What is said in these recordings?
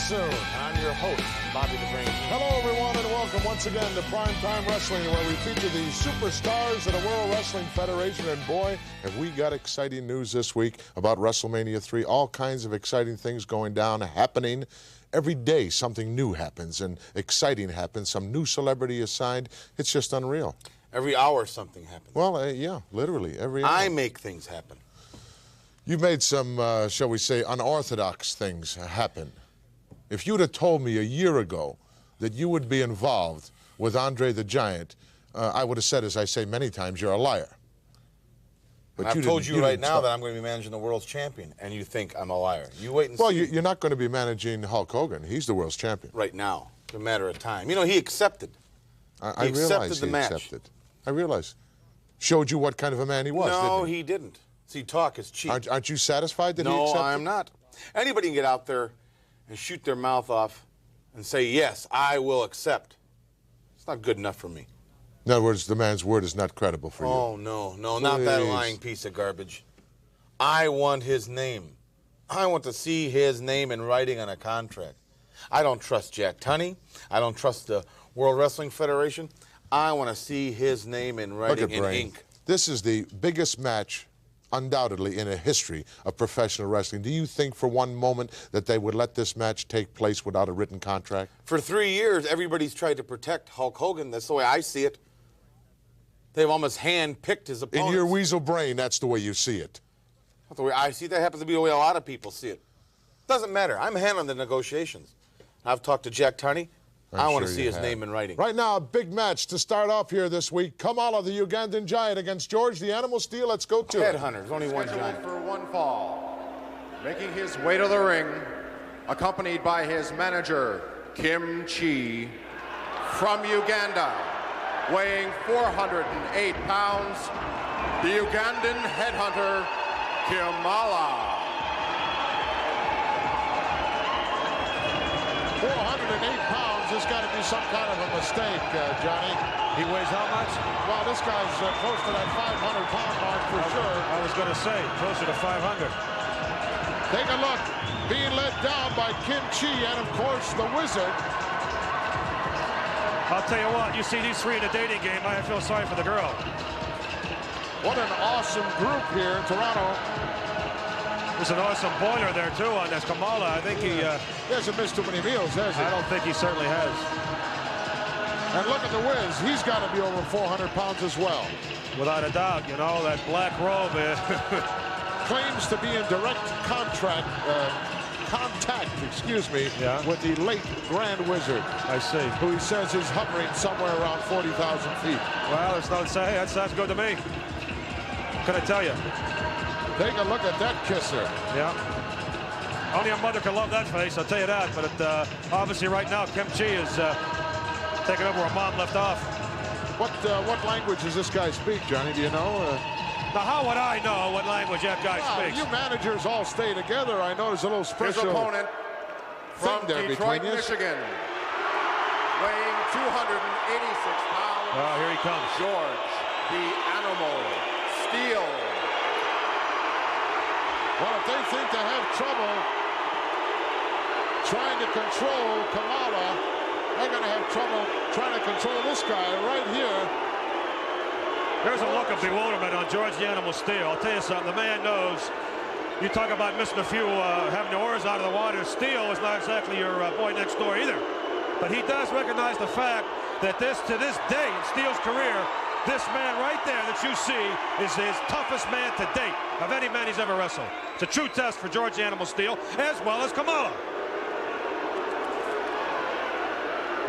soon. I'm your host, Bobby the Brain. Hello, everyone, and welcome once again to Prime Time Wrestling, where we feature the superstars of the World Wrestling Federation. And boy, have we got exciting news this week about WrestleMania III. All kinds of exciting things going down, happening. Every day something new happens and exciting happens. Some new celebrity is signed. It's just unreal. Every hour something happens. Well, yeah, literally every hour. I make things happen. You've made some, shall we say, unorthodox things happen. If you'd have told me a year ago that you would be involved with Andre the Giant, I would have said, as I say many times, you're a liar. But I've told you right now that I'm going to be managing the world's champion, and you think I'm a liar. You wait and see. Well, you're not going to be managing Hulk Hogan. He's the world's champion. Right now. It's a matter of time. You know, he accepted. I realize he accepted. I realize. Showed you what kind of a man he was, No, didn't he? he didn't. See, talk is cheap. Aren't you satisfied that he accepted? No, I'm not. Anybody can get out there and shoot their mouth off and say, yes, I will accept. It's not good enough for me. In other words, the man's word is not credible for you. Oh, no, not that lying piece of garbage. I want his name. I want to see his name in writing on a contract. I don't trust Jack Tunney. I don't trust the World Wrestling Federation. I want to see his name in writing in ink. This is the biggest match, undoubtedly, in a history of professional wrestling. Do you think for one moment that they would let this match take place without a written contract? For 3 years, everybody's tried to protect Hulk Hogan. That's the way I see it. They've almost hand-picked his opponents. In your weasel brain, that's the way you see it. Not the way I see it. That happens to be the way a lot of people see it. Doesn't matter. I'm handling the negotiations. I've talked to Jack Tunney. I want to see his name in writing. Right now, a big match to start off here this week. Kamala, the Ugandan Giant, against George, the Animal Steele. Let's go to it. Headhunters, only one giant. For one fall, making his way to the ring, accompanied by his manager, Kim Chi, from Uganda, weighing 408 pounds, the Ugandan headhunter, Kamala. 408 pounds. This got to be some kind of a mistake, Johnny. He weighs how much? Well, this guy's close to that 500-pound mark for sure. I was going to say, closer to 500. Take a look. Being led down by Kim Chi and, of course, the Wizard. I'll tell you what, you see these three in a dating game, I feel sorry for the girl. What an awesome group here in Toronto. There's an awesome boiler there, too, on this Kamala. I think he hasn't missed too many meals, has he? I don't think he certainly has. And look at the Wiz. He's got to be over 400 pounds as well. Without a doubt, you know, that black robe claims to be in direct contact, with the late Grand Wizard. I see. Who he says is hovering somewhere around 40,000 feet. Well, it's not say. That sounds good to me. What can I tell you? Take a look at that kisser. Yeah. Only a mother can love that face, I'll tell you that. But obviously right now, Kim Chi is taking over where mom left off. What language does this guy speak, Johnny? Do you know? Now, how would I know what language that guy speaks? You managers all stay together. I know there's a little special His opponent from Detroit, Michigan, weighing 286 pounds. Oh, here he comes. George, the Animal Steele. Well, if they think they have trouble trying to control Kamala, they're going to have trouble trying to control this guy right here. There's a look of bewilderment on George the Animal Steele. I'll tell you something, the man knows. You talk about missing a few, having the oars out of the water. Steele is not exactly your boy next door either. But he does recognize the fact that to this day in Steele's career, this man right there that you see is his toughest man to date of any man he's ever wrestled. It's a true test for George the Animal Steele, as well as Kamala.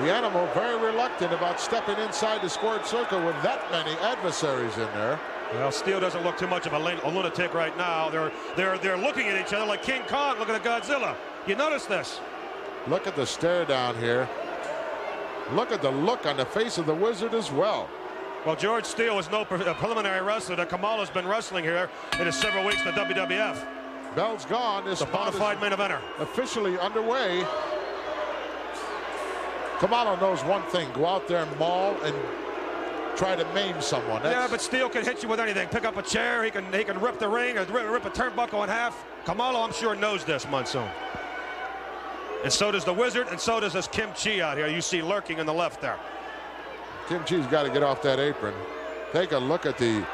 The Animal very reluctant about stepping inside the squared circle with that many adversaries in there. Well, Steele doesn't look too much of a lunatic right now. They're looking at each other like King Kong looking at Godzilla. You notice this? Look at the stare down here. Look at the look on the face of the Wizard as well. Well, George Steele is no preliminary wrestler that Kamala's been wrestling here in his several weeks in the WWF. Bell's gone. This the bona fide main eventer. Officially underway. Kamala knows one thing: go out there and maul and try to maim someone. Yeah, but Steele can hit you with anything. Pick up a chair. He can rip the ring or rip a turnbuckle in half. Kamala, I'm sure, knows this, Monsoon. And so does the Wizard, and so does this Kim Chi out here. You see lurking on the left there. Kim Chi's got to get off that apron. Take a look at the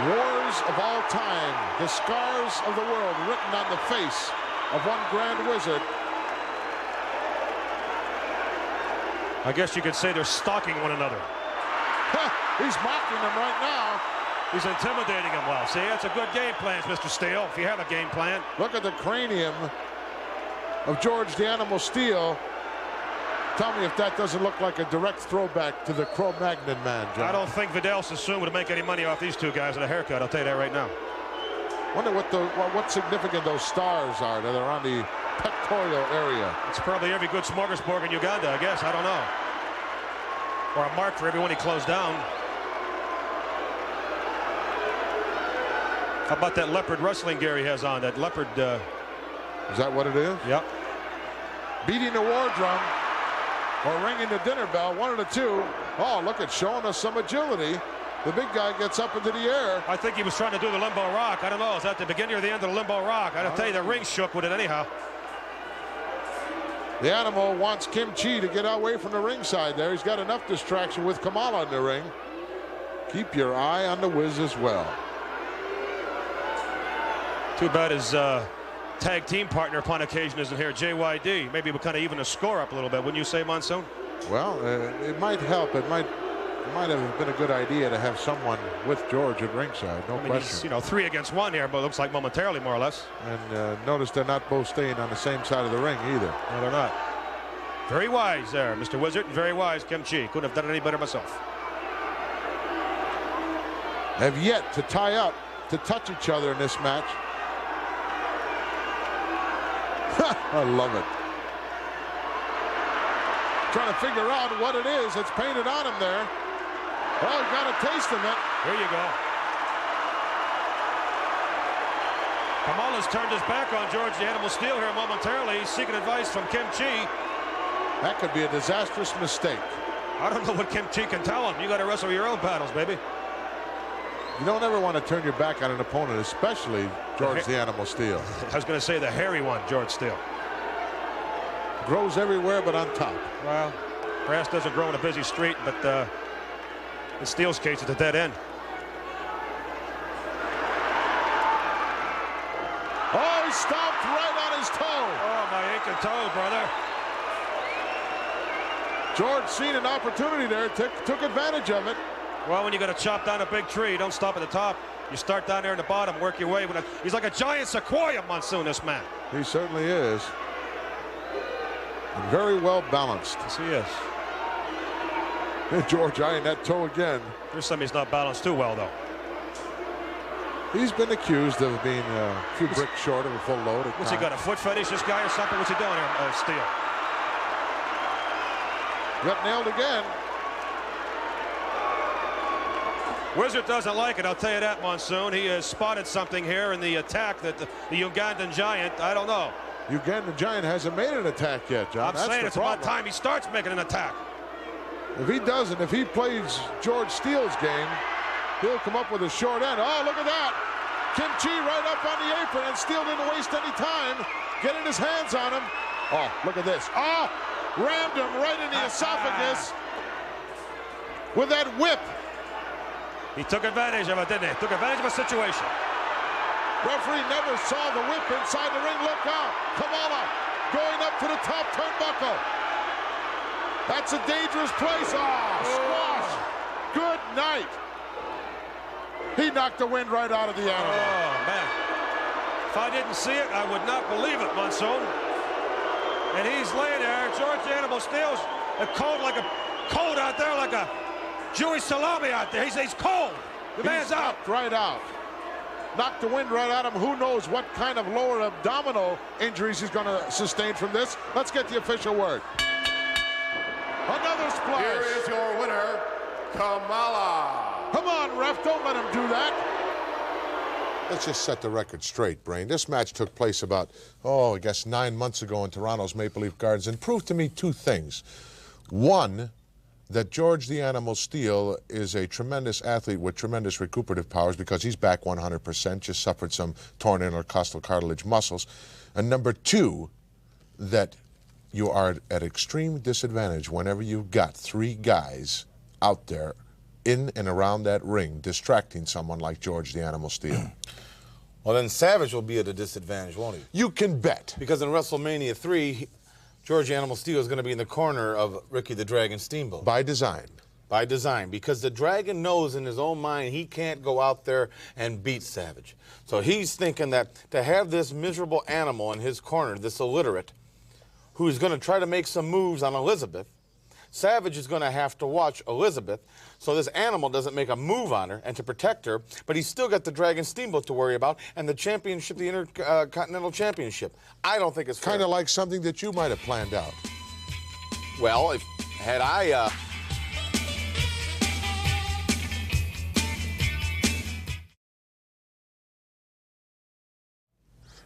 wars of all time, the scars of the world written on the face of one Grand Wizard. I guess you could say they're stalking one another. He's mocking them right now. He's intimidating him well. See, that's a good game plan, Mr. Steele, if you have a game plan. Look at the cranium of George the Animal Steele. Tell me if that doesn't look like a direct throwback to the Cro-Magnon man, John. I don't think Vidal Sassoon would make any money off these two guys with a haircut. I'll tell you that right now. Wonder what significant those stars are that are on the pectoral area. It's probably every good smorgasbord in Uganda, I guess. I don't know. Or a mark for everyone he closed down. How about that leopard wrestling gear he has on? That leopard. Is that what it is? Yep. Beating the war drum or ringing the dinner bell, one of the two. Oh, look at showing us some agility. The big guy gets up into the air. I think he was trying to do the limbo rock. I don't know. Is that the beginning or the end of the limbo rock? I don't tell you, the ring shook with it anyhow. The Animal wants Kim Chi to get away from the ringside there. He's got enough distraction with Kamala in the ring. Keep your eye on the Wiz as well. Too bad his tag team partner upon occasion isn't here, JYD. Maybe we'll kind of even the score up a little bit, wouldn't you say, Monsoon? Well, it might help. It might have been a good idea to have someone with George at ringside, no question. He's, you know, 3 against 1 here, but it looks like momentarily, more or less. And notice they're not both staying on the same side of the ring either. No, they're not. Very wise there, Mr. Wizard. Very wise, Kim Chi. Couldn't have done it any better myself. Have yet to tie up, to touch each other in this match. I love it. Trying to figure out what it is that's painted on him there. Oh, he got a taste of it. Here you go. Kamala's turned his back on George the Animal Steele here momentarily. He's seeking advice from Kim Chi. That could be a disastrous mistake. I don't know what Kim Chi can tell him. You got to wrestle your own battles, baby. You don't ever want to turn your back on an opponent, especially George the Animal Steele. I was going to say the hairy one, George Steele. Grows everywhere but on top. Well, grass doesn't grow in a busy street, but in Steele's case, it's a dead end. Oh, he stomped right on his toe. Oh, my aching toe, brother. George seen an opportunity there, took advantage of it. Well, when you got to chop down a big tree, you don't stop at the top. You start down there in the bottom, work your way. He's like a giant sequoia, Monsoon, this man. He certainly is. And very well balanced. Yes, he is. And George eyeing that toe again. There's some he's not balanced too well, though. He's been accused of being a few bricks short of a full load. What's he got, a foot fetish, this guy, or something? What's he doing here, Steele? Got nailed again. Wizard doesn't like it, I'll tell you that, Monsoon. He has spotted something here in the attack that the Ugandan Giant, I don't know. Ugandan Giant hasn't made an attack yet, John. I'm saying it's about time he starts making an attack. If he doesn't, if he plays George Steele's game, he'll come up with a short end. Oh, look at that. Kim Chi right up on the apron, and Steele didn't waste any time getting his hands on him. Oh, look at this. Oh, rammed him right in the esophagus with that whip. He took advantage of it, didn't he? Took advantage of a situation. Referee never saw the whip inside the ring. Look out. Kamala going up to the top turnbuckle. That's a dangerous place. Oh, squash. Good night. He knocked the wind right out of the Animal. Oh, man. If I didn't see it, I would not believe it, Monsoon. And he's laying there. George the Animal Steele's cold out there like a Jewish salami out there. He's cold. The man's out. Right out. Knocked the wind right out of him. Who knows what kind of lower abdominal injuries he's going to sustain from this. Let's get the official word. Another splash. Here is your winner, Kamala. Come on, ref. Don't let him do that. Let's just set the record straight, Brain. This match took place about, I guess 9 months ago in Toronto's Maple Leaf Gardens and proved to me two things. One, that George the Animal Steele is a tremendous athlete with tremendous recuperative powers because he's back 100%, just suffered some torn intercostal cartilage muscles. And number two, that you are at extreme disadvantage whenever you've got three guys out there in and around that ring distracting someone like George the Animal Steele. Well, then Savage will be at a disadvantage, won't he? You can bet. Because in WrestleMania 3, George the Animal Steele is going to be in the corner of Ricky the Dragon Steamboat. By design. By design, because the Dragon knows in his own mind he can't go out there and beat Savage. So he's thinking that to have this miserable animal in his corner, this illiterate, who's going to try to make some moves on Elizabeth, Savage is going to have to watch Elizabeth so this animal doesn't make a move on her and to protect her, but he's still got the Dragon Steamboat to worry about and the championship, the Intercontinental Championship. I don't think it's fair. Kind of like something that you might have planned out. Well, had I...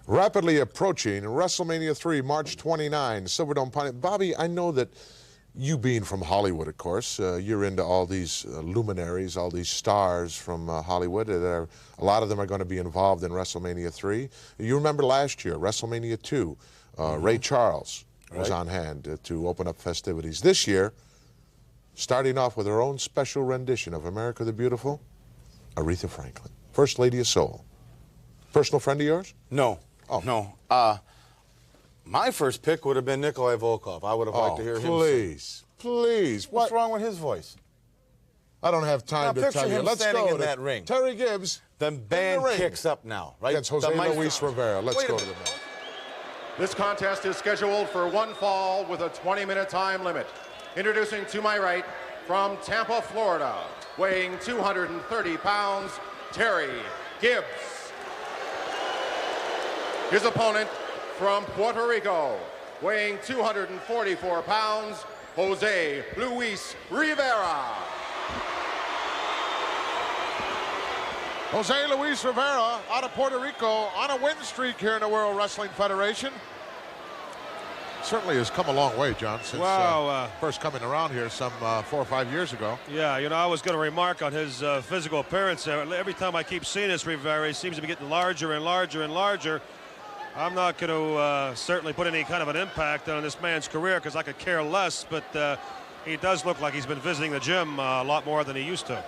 Rapidly approaching WrestleMania 3, March 29, Silverdome Pine. Bobby, I know that you being from Hollywood, of course, you're into all these luminaries, all these stars from Hollywood. A lot of them are going to be involved in WrestleMania 3. You remember last year, WrestleMania 2, Ray Charles was on hand to open up festivities. This year, starting off with her own special rendition of America the Beautiful, Aretha Franklin, First Lady of Soul. Personal friend of yours? No. Oh. No. My first pick would have been Nikolai Volkov. I would have liked to hear him sing. Please. What's wrong with his voice? I don't have time to tell you. Him Let's standing go in to that ring. Terry Gibbs. The band kicks up now, right? Against Jose Luis Rivera. Let's go to the match. This contest is scheduled for one fall with a 20-minute time limit. Introducing to my right, from Tampa, Florida, weighing 230 pounds, Terry Gibbs. His opponent, from Puerto Rico, weighing 244 pounds, Jose Luis Rivera. Jose Luis Rivera out of Puerto Rico on a win streak here in the World Wrestling Federation. Certainly has come a long way, John, since first coming around here some 4 or 5 years ago. Yeah, you know, I was going to remark on his physical appearance. Every time I keep seeing this Rivera, he seems to be getting larger and larger and larger. I'm not going to certainly put any kind of an impact on this man's career because I could care less, but he does look like he's been visiting the gym a lot more than he used to.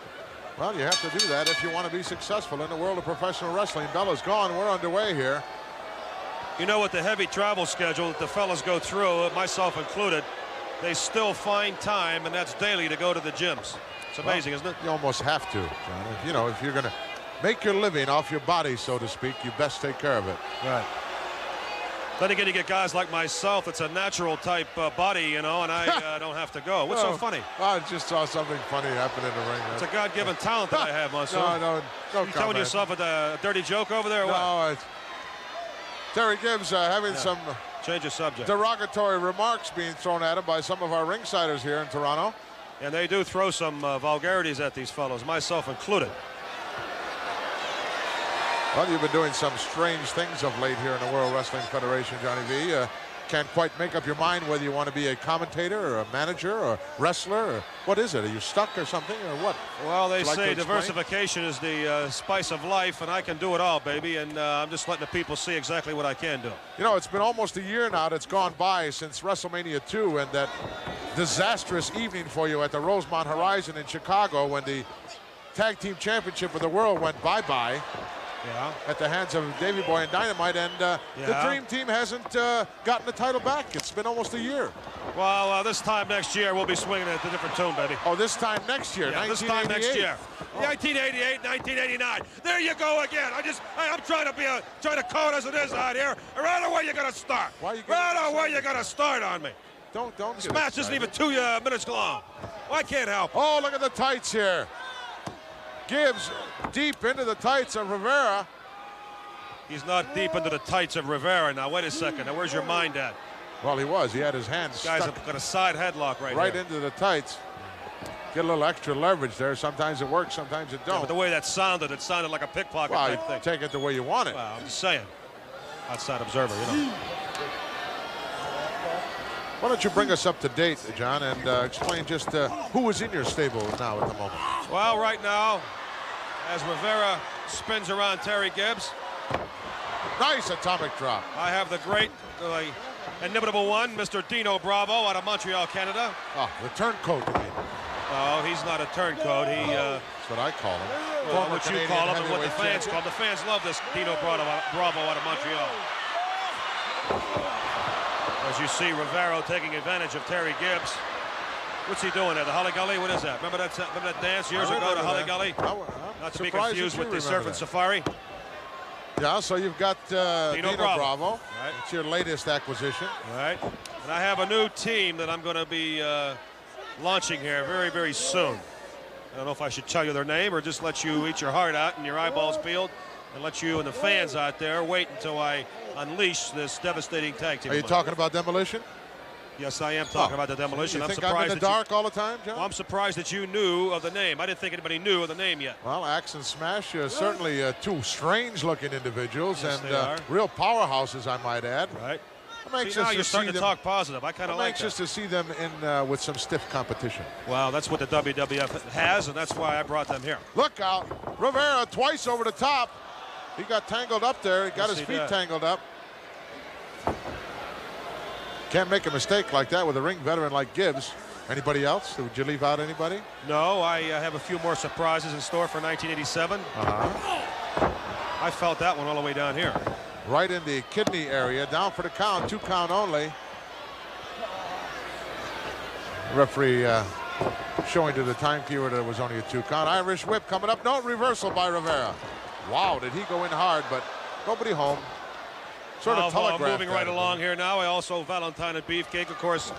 Well, you have to do that if you want to be successful in the world of professional wrestling. Bella's gone. We're underway here. You know, with the heavy travel schedule that the fellas go through, myself included, they still find time, and that's daily, to go to the gyms. It's amazing, isn't it? You almost have to, John. You know, if you're going to make your living off your body, so to speak, you best take care of it. Right. Then again, you get guys like myself, it's a natural type body, you know, and I don't have to go. What's so funny? I just saw something funny happen in the ring. It's a God-given talent that I have, Monsieur. No You telling yourself a dirty joke over there or what? No, it's Terry Gibbs having some change of subject. Derogatory remarks being thrown at him by some of our ringsiders here in Toronto. And they do throw some vulgarities at these fellows, myself included. Well, you've been doing some strange things of late here in the World Wrestling Federation, Johnny V. Can't quite make up your mind whether you want to be a commentator or a manager or wrestler or what is it? Are you stuck or something or what? Well, they say diversification is the spice of life, and I can do it all, baby, and I'm just letting the people see exactly what I can do. You know, it's been almost a year now that's gone by since WrestleMania 2 and that disastrous evening for you at the Rosemont Horizon in Chicago when the Tag Team Championship of the World went bye-bye. Yeah. At the hands of Davey Boy and Dynamite, and the Dream Team hasn't gotten the title back. It's been almost a year. Well, this time next year, we'll be swinging at a different tune, baby. Oh, this time next year, yeah, this time next year. Oh. 1988, 1989. There you go again. I'm trying to call it as it is out here. Right away, you're gonna start. Why you right away, you're gonna start on me. Don't. This match isn't even 2 minutes long. Well, I can't help it. Oh, look at the tights here. Gibbs deep into the tights of Rivera. He's not deep into the tights of Rivera. Now, wait a second. Now, where's your mind at? Well, he was. He had his hands This guy's got a side headlock right into the tights. Get a little extra leverage there. Sometimes it works, sometimes it don't. Yeah, but the way that sounded, it sounded like a pickpocket type thing. Take it the way you want it. Well, I'm just saying. Outside observer, you know. Why don't you bring us up to date, John, and explain just who is in your stable now at the moment? Well, right now, as Rivera spins around Terry Gibbs. Nice atomic drop. I have the great, inimitable one, Mr. Dino Bravo out of Montreal, Canada. Oh, the turncoat, you mean? Oh, he's not a turncoat. That's what I call him. Well, what you call him and what the fans call him. The fans love this Dino Bravo out of Montreal. As you see, Rivera taking advantage of Terry Gibbs. What's he doing there? The Holly Gully? What is that? Remember that dance years ago, the Holly Gully? Not to be confused with the Surf and Safari. Yeah, so you've got Dino Bravo. Right. It's your latest acquisition. Right. And I have a new team that I'm going to be launching here very, very soon. I don't know if I should tell you their name or just let you eat your heart out and your eyeballs peeled and let you and the fans out there wait until I unleash this devastating tag team. Are you talking about Demolition? Yes, I am talking about the Demolition. You think I'm in the dark all the time, John? Well, I'm surprised that you knew of the name. I didn't think anybody knew of the name yet. Well, Axe and Smash, certainly two strange-looking individuals, yes, and real powerhouses, I might add. Right. I'm anxious now you're to starting see to talk positive. I kind of like that. I'm anxious to see them in with some stiff competition. Well, that's what the WWF has, and that's why I brought them here. Look out. Rivera twice over the top. He got tangled up there. He got his feet tangled up. Can't make a mistake like that with a ring veteran like Gibbs. Anybody else? Would you leave out anybody? No, I have a few more surprises in store for 1987. I felt that one all the way down here. Right in the kidney area, down for the count, 2 count only. Referee showing to the timekeeper that it was only a 2 count. Irish whip coming up. No, reversal by Rivera. Wow, did he go in hard, but nobody home. Sort of telegraphed. Moving right along here now. I also Valentine and Beefcake, of course,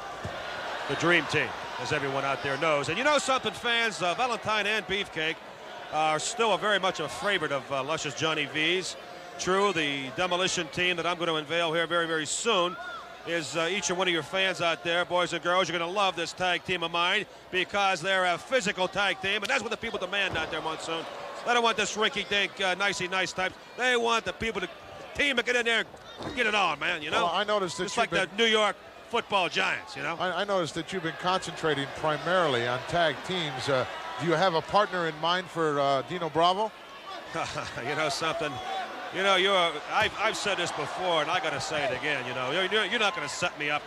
the dream team, as everyone out there knows. And you know something, fans, Valentine and Beefcake are still very much a favorite of Luscious Johnny V's. True, the Demolition team that I'm going to unveil here very, very soon is each and one of your fans out there, boys and girls. You're going to love this tag team of mine because they're a physical tag team, and that's what the people demand out there, Monsoon. They don't want this rinky-dink, nicey-nice types. They want the people to team to get in there and get it on, man, you know? Well, I noticed that just like the New York football Giants, you know? I noticed that you've been concentrating primarily on tag teams. Do you have a partner in mind for Dino Bravo? You know something? You know, I've said this before, and I got to say it again, you know. You're not going to set me up.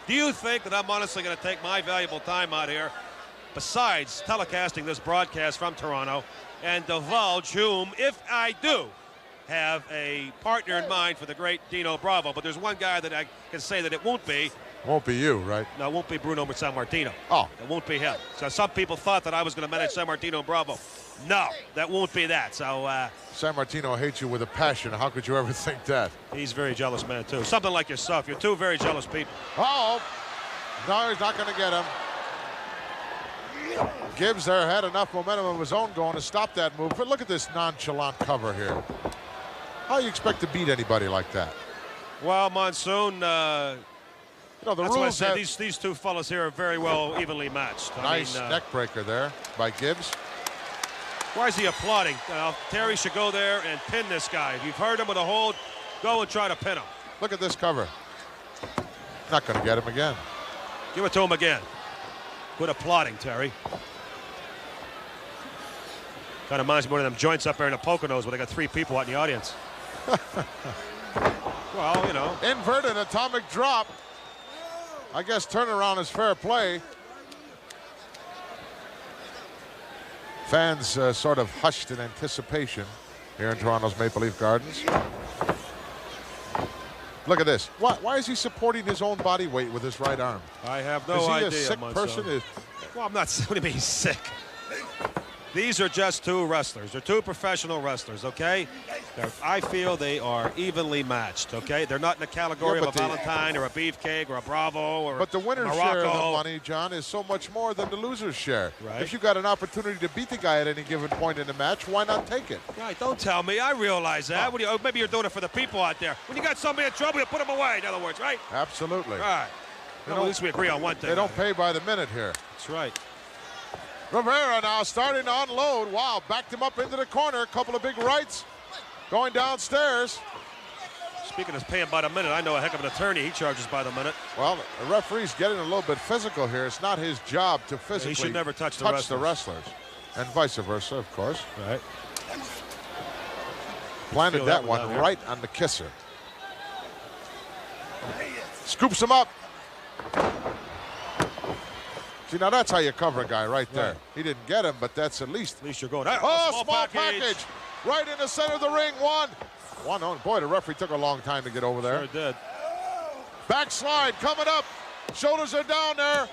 Do you think that I'm honestly going to take my valuable time out here, besides telecasting this broadcast from Toronto, and divulge whom, if I do, have a partner in mind for the great Dino Bravo? But there's one guy that I can say that it won't be. Won't be you, right? No, it won't be Bruno Sammartino. Oh. It won't be him. So some people thought that I was going to manage Sammartino and Bravo. No, that won't be that. So Sammartino hates you with a passion. How could you ever think that? He's a very jealous man, too. Something like yourself. You're two very jealous people. Oh, no, he's not going to get him. Gibbs there had enough momentum of his own going to stop that move. But look at this nonchalant cover here. How do you expect to beat anybody like that? Well, Monsoon, you know, the that's rules what I said. These two fellas here are very well evenly matched. Nice neck breaker there by Gibbs. Why is he applauding? Terry should go there and pin this guy. If you've heard him with a hold, go and try to pin him. Look at this cover. Not going to get him again. Give it to him again. Good applauding, Terry. Kind of reminds me of one of them joints up there in the Poconos where they got 3 people out in the audience. Well, you know. Inverted atomic drop. I guess turnaround is fair play. Fans sort of hushed in anticipation here in Toronto's Maple Leaf Gardens. Look at this. Why is he supporting his own body weight with his right arm? I have no idea. Is he a sick person? Well, I'm not. What do you mean sick? These are just 2 wrestlers. They're 2 professional wrestlers, okay? I feel they are evenly matched, okay? They're not in the category of a Valentine or a Beefcake or a Bravo or But the winner's share of the money, John, is so much more than the loser's share. Right. If you got an opportunity to beat the guy at any given point in the match, why not take it? Right, don't tell me. I realize that. Oh. Maybe you're doing it for the people out there. When you got somebody in trouble, you put them away, in other words, right? Absolutely. Right. Well, at least we agree on one thing. They don't pay by the minute here. That's right. Rivera now starting to unload. Wow, backed him up into the corner. A couple of big rights going downstairs. Speaking of paying by the minute, I know a heck of an attorney. He charges by the minute. Well, the referee's getting a little bit physical here. It's not his job to physically He should never touch the wrestlers. And vice versa, of course. Right. Planted that one right on the kisser. Scoops him up. See, now that's how you cover a guy right there. He didn't get him, but that's at least you're going. Oh, small package. Right in the center of the ring. One on. Boy, the referee took a long time to get over there. Sure did. Backslide coming up. Shoulders are down there.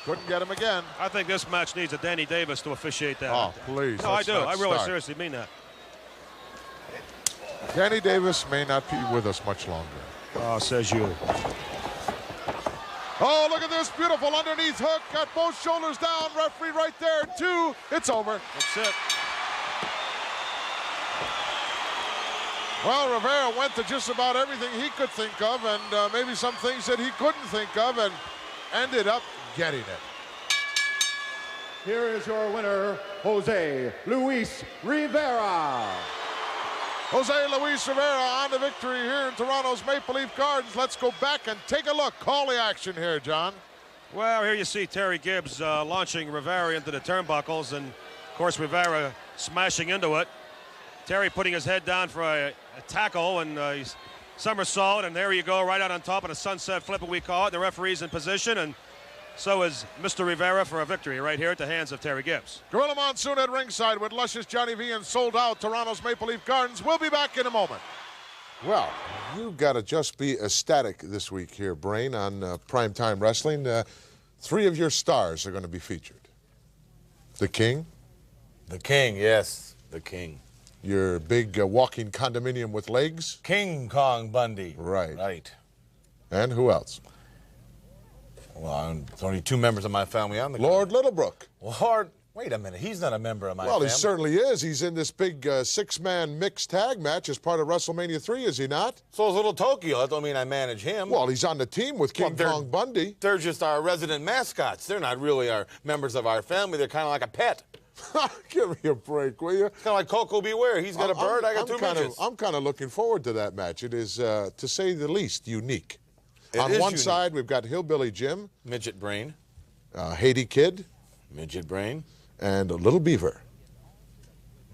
Couldn't get him again. I think this match needs a Danny Davis to officiate that. Oh, please. No, I do. I really seriously mean that. Danny Davis may not be with us much longer. Oh, says you. Oh, look at this. Beautiful underneath hook. Got both shoulders down. Referee right there. 2. It's over. That's it. Well, Rivera went to just about everything he could think of and maybe some things that he couldn't think of and ended up getting it. Here is your winner, Jose Luis Rivera. Jose Luis Rivera on the victory here in Toronto's Maple Leaf Gardens. Let's go back and take a look. Call the action here, John. Well, here you see Terry Gibbs launching Rivera into the turnbuckles, and, of course, Rivera smashing into it. Terry putting his head down for a tackle, and he's somersault, and there you go, right out on top of the sunset flip, we call it. The referee's in position, and so is Mr. Rivera for a victory right here at the hands of Terry Gibbs. Gorilla Monsoon at ringside with luscious Johnny V and sold out Toronto's Maple Leaf Gardens. We'll be back in a moment. Well, you've got to just be ecstatic this week here, Brain, on Prime Time Wrestling. 3 of your stars are going to be featured. The King. The King, yes, the King. Your big walking condominium with legs. King Kong Bundy. Right. Right. And who else? Well, there's only 2 members of my family on the Lord Littlebrook. Lord, wait a minute. He's not a member of my family. Well, he certainly is. He's in this big 6-man mixed tag match as part of WrestleMania 3, is he not? So is Little Tokyo. That don't mean I manage him. Well, he's on the team with King Kong Bundy. They're just our resident mascots. They're not really our members of our family. They're kind of like a pet. Give me a break, will you? Kind of like Coco Beware. He's got a bird, I got 2 midgets. I'm kind of looking forward to that match. It is, to say the least, unique. On one unique. side, we've got Hillbilly Jim. Midget Brain. Haiti Kid. Midget Brain. And Little Beaver.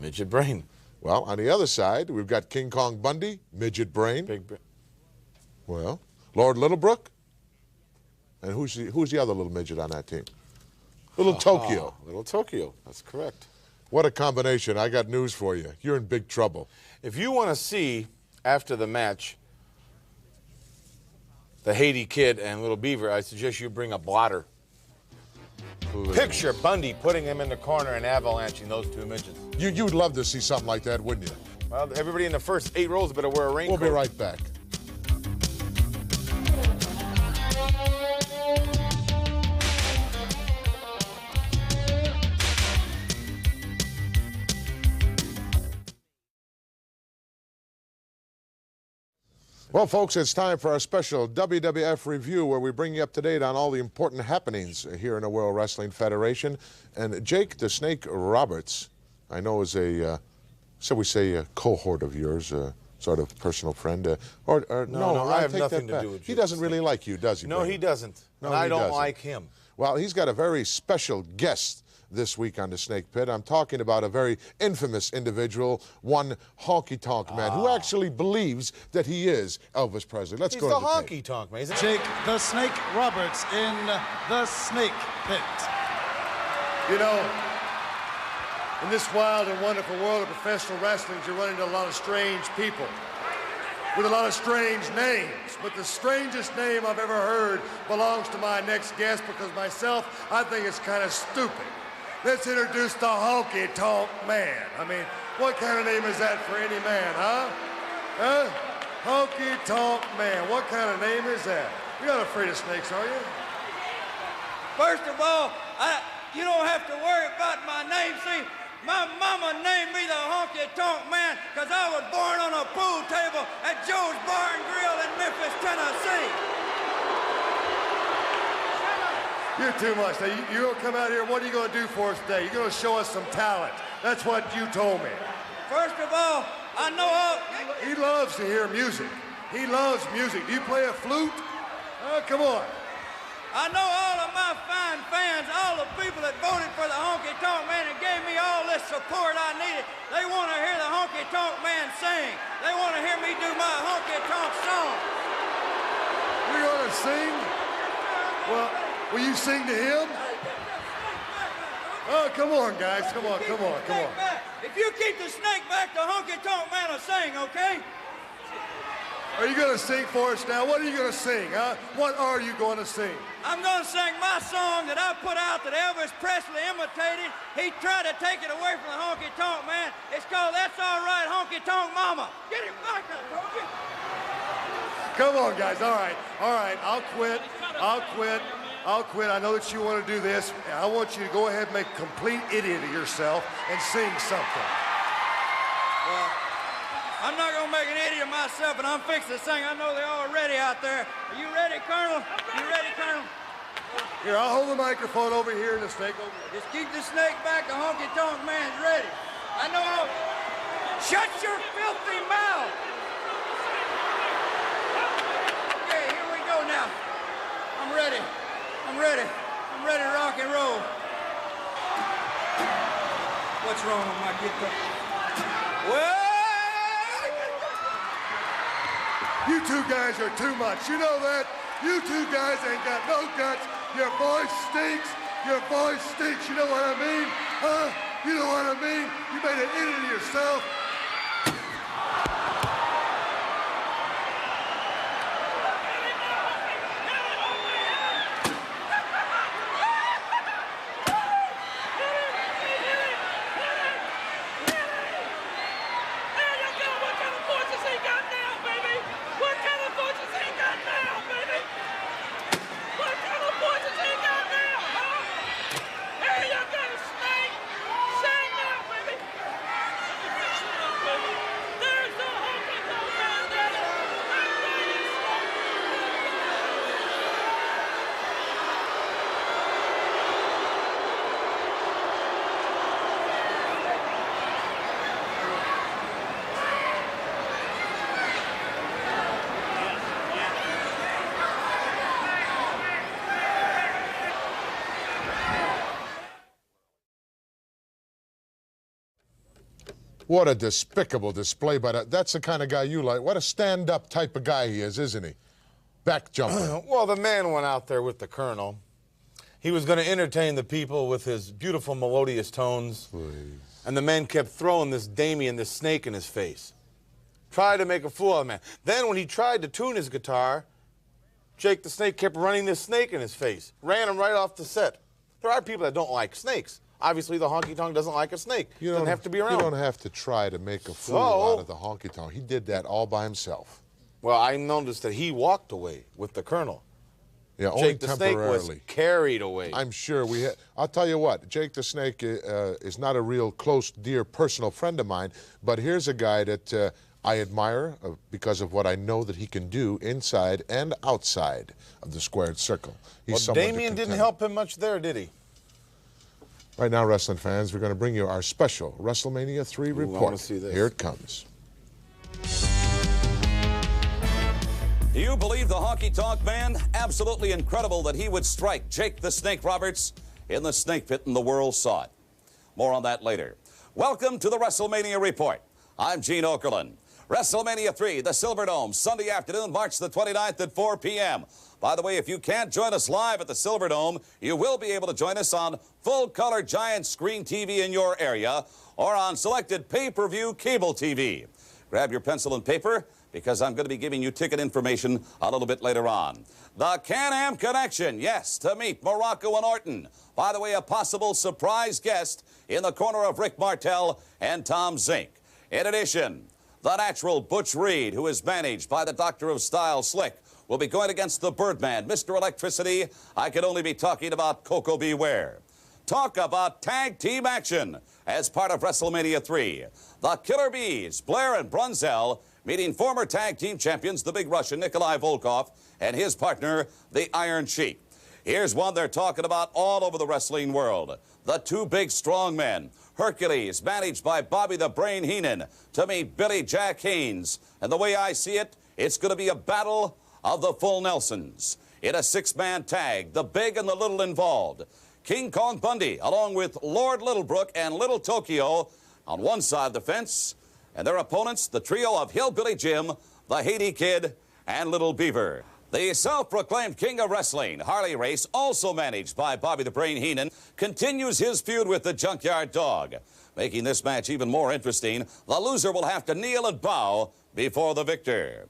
Midget Brain. Well, on the other side, we've got King Kong Bundy, Midget Brain. Big Brain. Well, Lord Littlebrook. And who's the other little midget on that team? Little Tokyo. Little Tokyo. That's correct. What a combination. I got news for you. You're in big trouble. If you want to see, after the match, the Haiti Kid and Little Beaver, I suggest you bring a blotter. Please. Picture Bundy putting him in the corner and avalanching those 2 midgets. You'd love to see something like that, wouldn't you? Well, everybody in the first 8 rows better wear a raincoat. We'll be right back. Well, folks, it's time for our special WWF review where we bring you up to date on all the important happenings here in the World Wrestling Federation. And Jake the Snake Roberts, I know is a, shall we say, a cohort of yours, sort of personal friend. No, I have nothing to do with He doesn't really like you, does he? No, he doesn't. No, and I don't like him. Well, he's got a very special guest this week on the Snake Pit. I'm talking about a very infamous individual, one Honky Tonk man, who actually believes that he is Elvis Presley. Let's go to the Honky Tonk man. Jake the Snake Roberts in the Snake Pit. You know, in this wild and wonderful world of professional wrestling, you run into a lot of strange people with a lot of strange names. But the strangest name I've ever heard belongs to my next guest, because myself, I think it's kind of stupid. Let's introduce the Honky Tonk Man. I mean, what kind of name is that for any man, huh? Huh? Honky Tonk Man. What kind of name is that? You're not afraid of snakes, are you? First of all, you don't have to worry about my name. See, my mama named me the Honky Tonk Man because I was born on a pool table at Joe's Bar and Grill in Memphis, Tennessee. You're too much. Now, you're going to come out here, what are you going to do for us today? You're going to show us some talent. That's what you told me. First of all, I know all... He loves to hear music. He loves music. Do you play a flute? Oh, come on. I know all of my fine fans, all the people that voted for the Honky Tonk Man and gave me all this support I needed. They want to hear the Honky Tonk Man sing. They want to hear me do my Honky Tonk song. You're going to sing? Well, will you sing to him? Oh, come on, guys. Come on, come on, come on. If you keep the snake back, the Honky Tonk Man will sing, okay? Are you going to sing for us now? What are you going to sing, huh? What are you going to sing? I'm going to sing my song that I put out that Elvis Presley imitated. He tried to take it away from the Honky Tonk Man. It's called That's All Right, Honky Tonk Mama. Get him back up, Honky. Come on, guys. All right. All right. I'll quit. I'll quit. I'll quit. I know that you want to do this. I want you to go ahead and make a complete idiot of yourself and sing something. Well, I'm not going to make an idiot of myself, and I'm fixing to sing. I know they're all ready out there. Are you ready, Colonel? You ready, Colonel? Here, I'll hold the microphone over here and the snake over here. Just keep the snake back. The Honky Tonk Man's ready. I know I'll... Shut your filthy mouth! Okay, here we go now. I'm ready. I'm ready. I'm ready to rock and roll. What's wrong with my guitar? Well... You two guys are too much. You know that? You two guys ain't got no guts. Your voice stinks. Your voice stinks. You know what I mean? Huh? You know what I mean? You made an idiot of yourself. What a despicable display, but that's the kind of guy you like. What a stand-up type of guy he is, isn't he? Back jumping. Well, the man went out there with the Colonel. He was going to entertain the people with his beautiful melodious tones. Please. And the man kept throwing this Damien, this snake, in his face. Tried to make a fool of the man. Then when he tried to tune his guitar, Jake the Snake kept running this snake in his face. Ran him right off the set. There are people that don't like snakes. Obviously, the Honky Tonk doesn't like a snake. You don't have to be around. You don't have to try to make a fool out of the Honky Tonk. He did that all by himself. Well, I noticed that he walked away with the Colonel. Yeah, only Jake the Snake was carried away. I'm sure we had. I'll tell you what, Jake the Snake is not a real close, dear, personal friend of mine, but here's a guy that I admire because of what I know that he can do inside and outside of the squared circle. Well, Damien didn't help him much there, did he? Right now, wrestling fans, we're going to bring you our special WrestleMania III report. I want to see this. Here it comes. Do you believe the Honky Tonk Man? Absolutely incredible that he would strike Jake the Snake Roberts in the snake pit and the world saw it. More on that later. Welcome to the WrestleMania Report. I'm Gene Okerlund. WrestleMania III, the Silverdome, Sunday afternoon, March the 29th at 4 p.m. By the way, if you can't join us live at the Silverdome, you will be able to join us on full-color giant screen TV in your area or on selected pay-per-view cable TV. Grab your pencil and paper because I'm going to be giving you ticket information a little bit later on. The Can-Am Connection, yes, to meet Morocco and Orton. By the way, a possible surprise guest in the corner of Rick Martel and Tom Zink. In addition, the natural Butch Reed, who is managed by the Doctor of Style Slick, will be going against the Birdman, Mr. Electricity. I could only be talking about Coco Beware. Talk about tag team action as part of WrestleMania III. The Killer Bees, Blair and Brunzell, meeting former tag team champions, the Big Russian Nikolai Volkov and his partner, the Iron Sheik. Here's one they're talking about all over the wrestling world. The two big strong men, Hercules, managed by Bobby the Brain Heenan, to meet Billy Jack Haynes. And the way I see it, It's going to be a battle of the full Nelsons. In a six-man tag, the big and the little involved. King Kong Bundy, along with Lord Littlebrook and Little Tokyo on one side of the fence, and their opponents, the trio of Hillbilly Jim, the Haiti Kid, and Little Beaver. The self-proclaimed king of wrestling, Harley Race, also managed by Bobby the Brain Heenan, continues his feud with the Junkyard Dog. Making this match even more interesting, the loser will have to kneel and bow before the victor.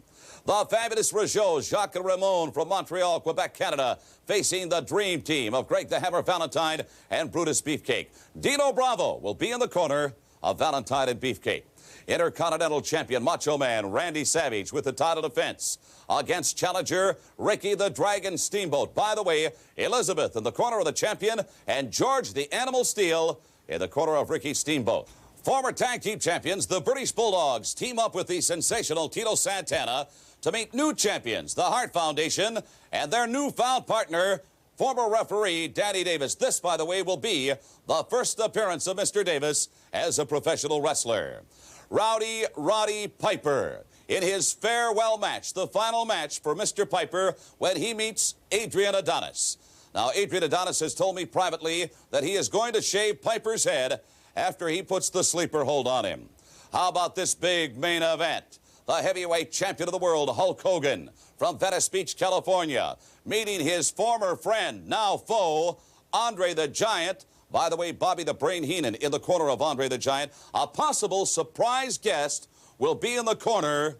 The fabulous Rougeau, Jacques Ramon from Montreal, Quebec, Canada, facing the dream team of Greg the Hammer Valentine and Brutus Beefcake. Dino Bravo will be in the corner of Valentine and Beefcake. Intercontinental Champion Macho Man Randy Savage with the title defense against challenger Ricky the Dragon Steamboat. By the way, Elizabeth in the corner of the champion and George the Animal Steele in the corner of Ricky Steamboat. Former tag team champions, the British Bulldogs, team up with the sensational Tito Santana to meet new champions, the Hart Foundation, and their newfound partner, former referee Danny Davis. This, by the way, will be the first appearance of Mr. Davis as a professional wrestler. Roddy Piper in his farewell match, the final match for Mr. Piper when he meets Adrian Adonis. Now, Adrian Adonis has told me privately that he is going to shave Piper's head after he puts the sleeper hold on him. How about this big main event? The heavyweight champion of the world, Hulk Hogan, from Venice Beach, California, meeting his former friend, now foe, Andre the Giant. By the way, Bobby the Brain Heenan in the corner of Andre the Giant. A possible surprise guest will be in the corner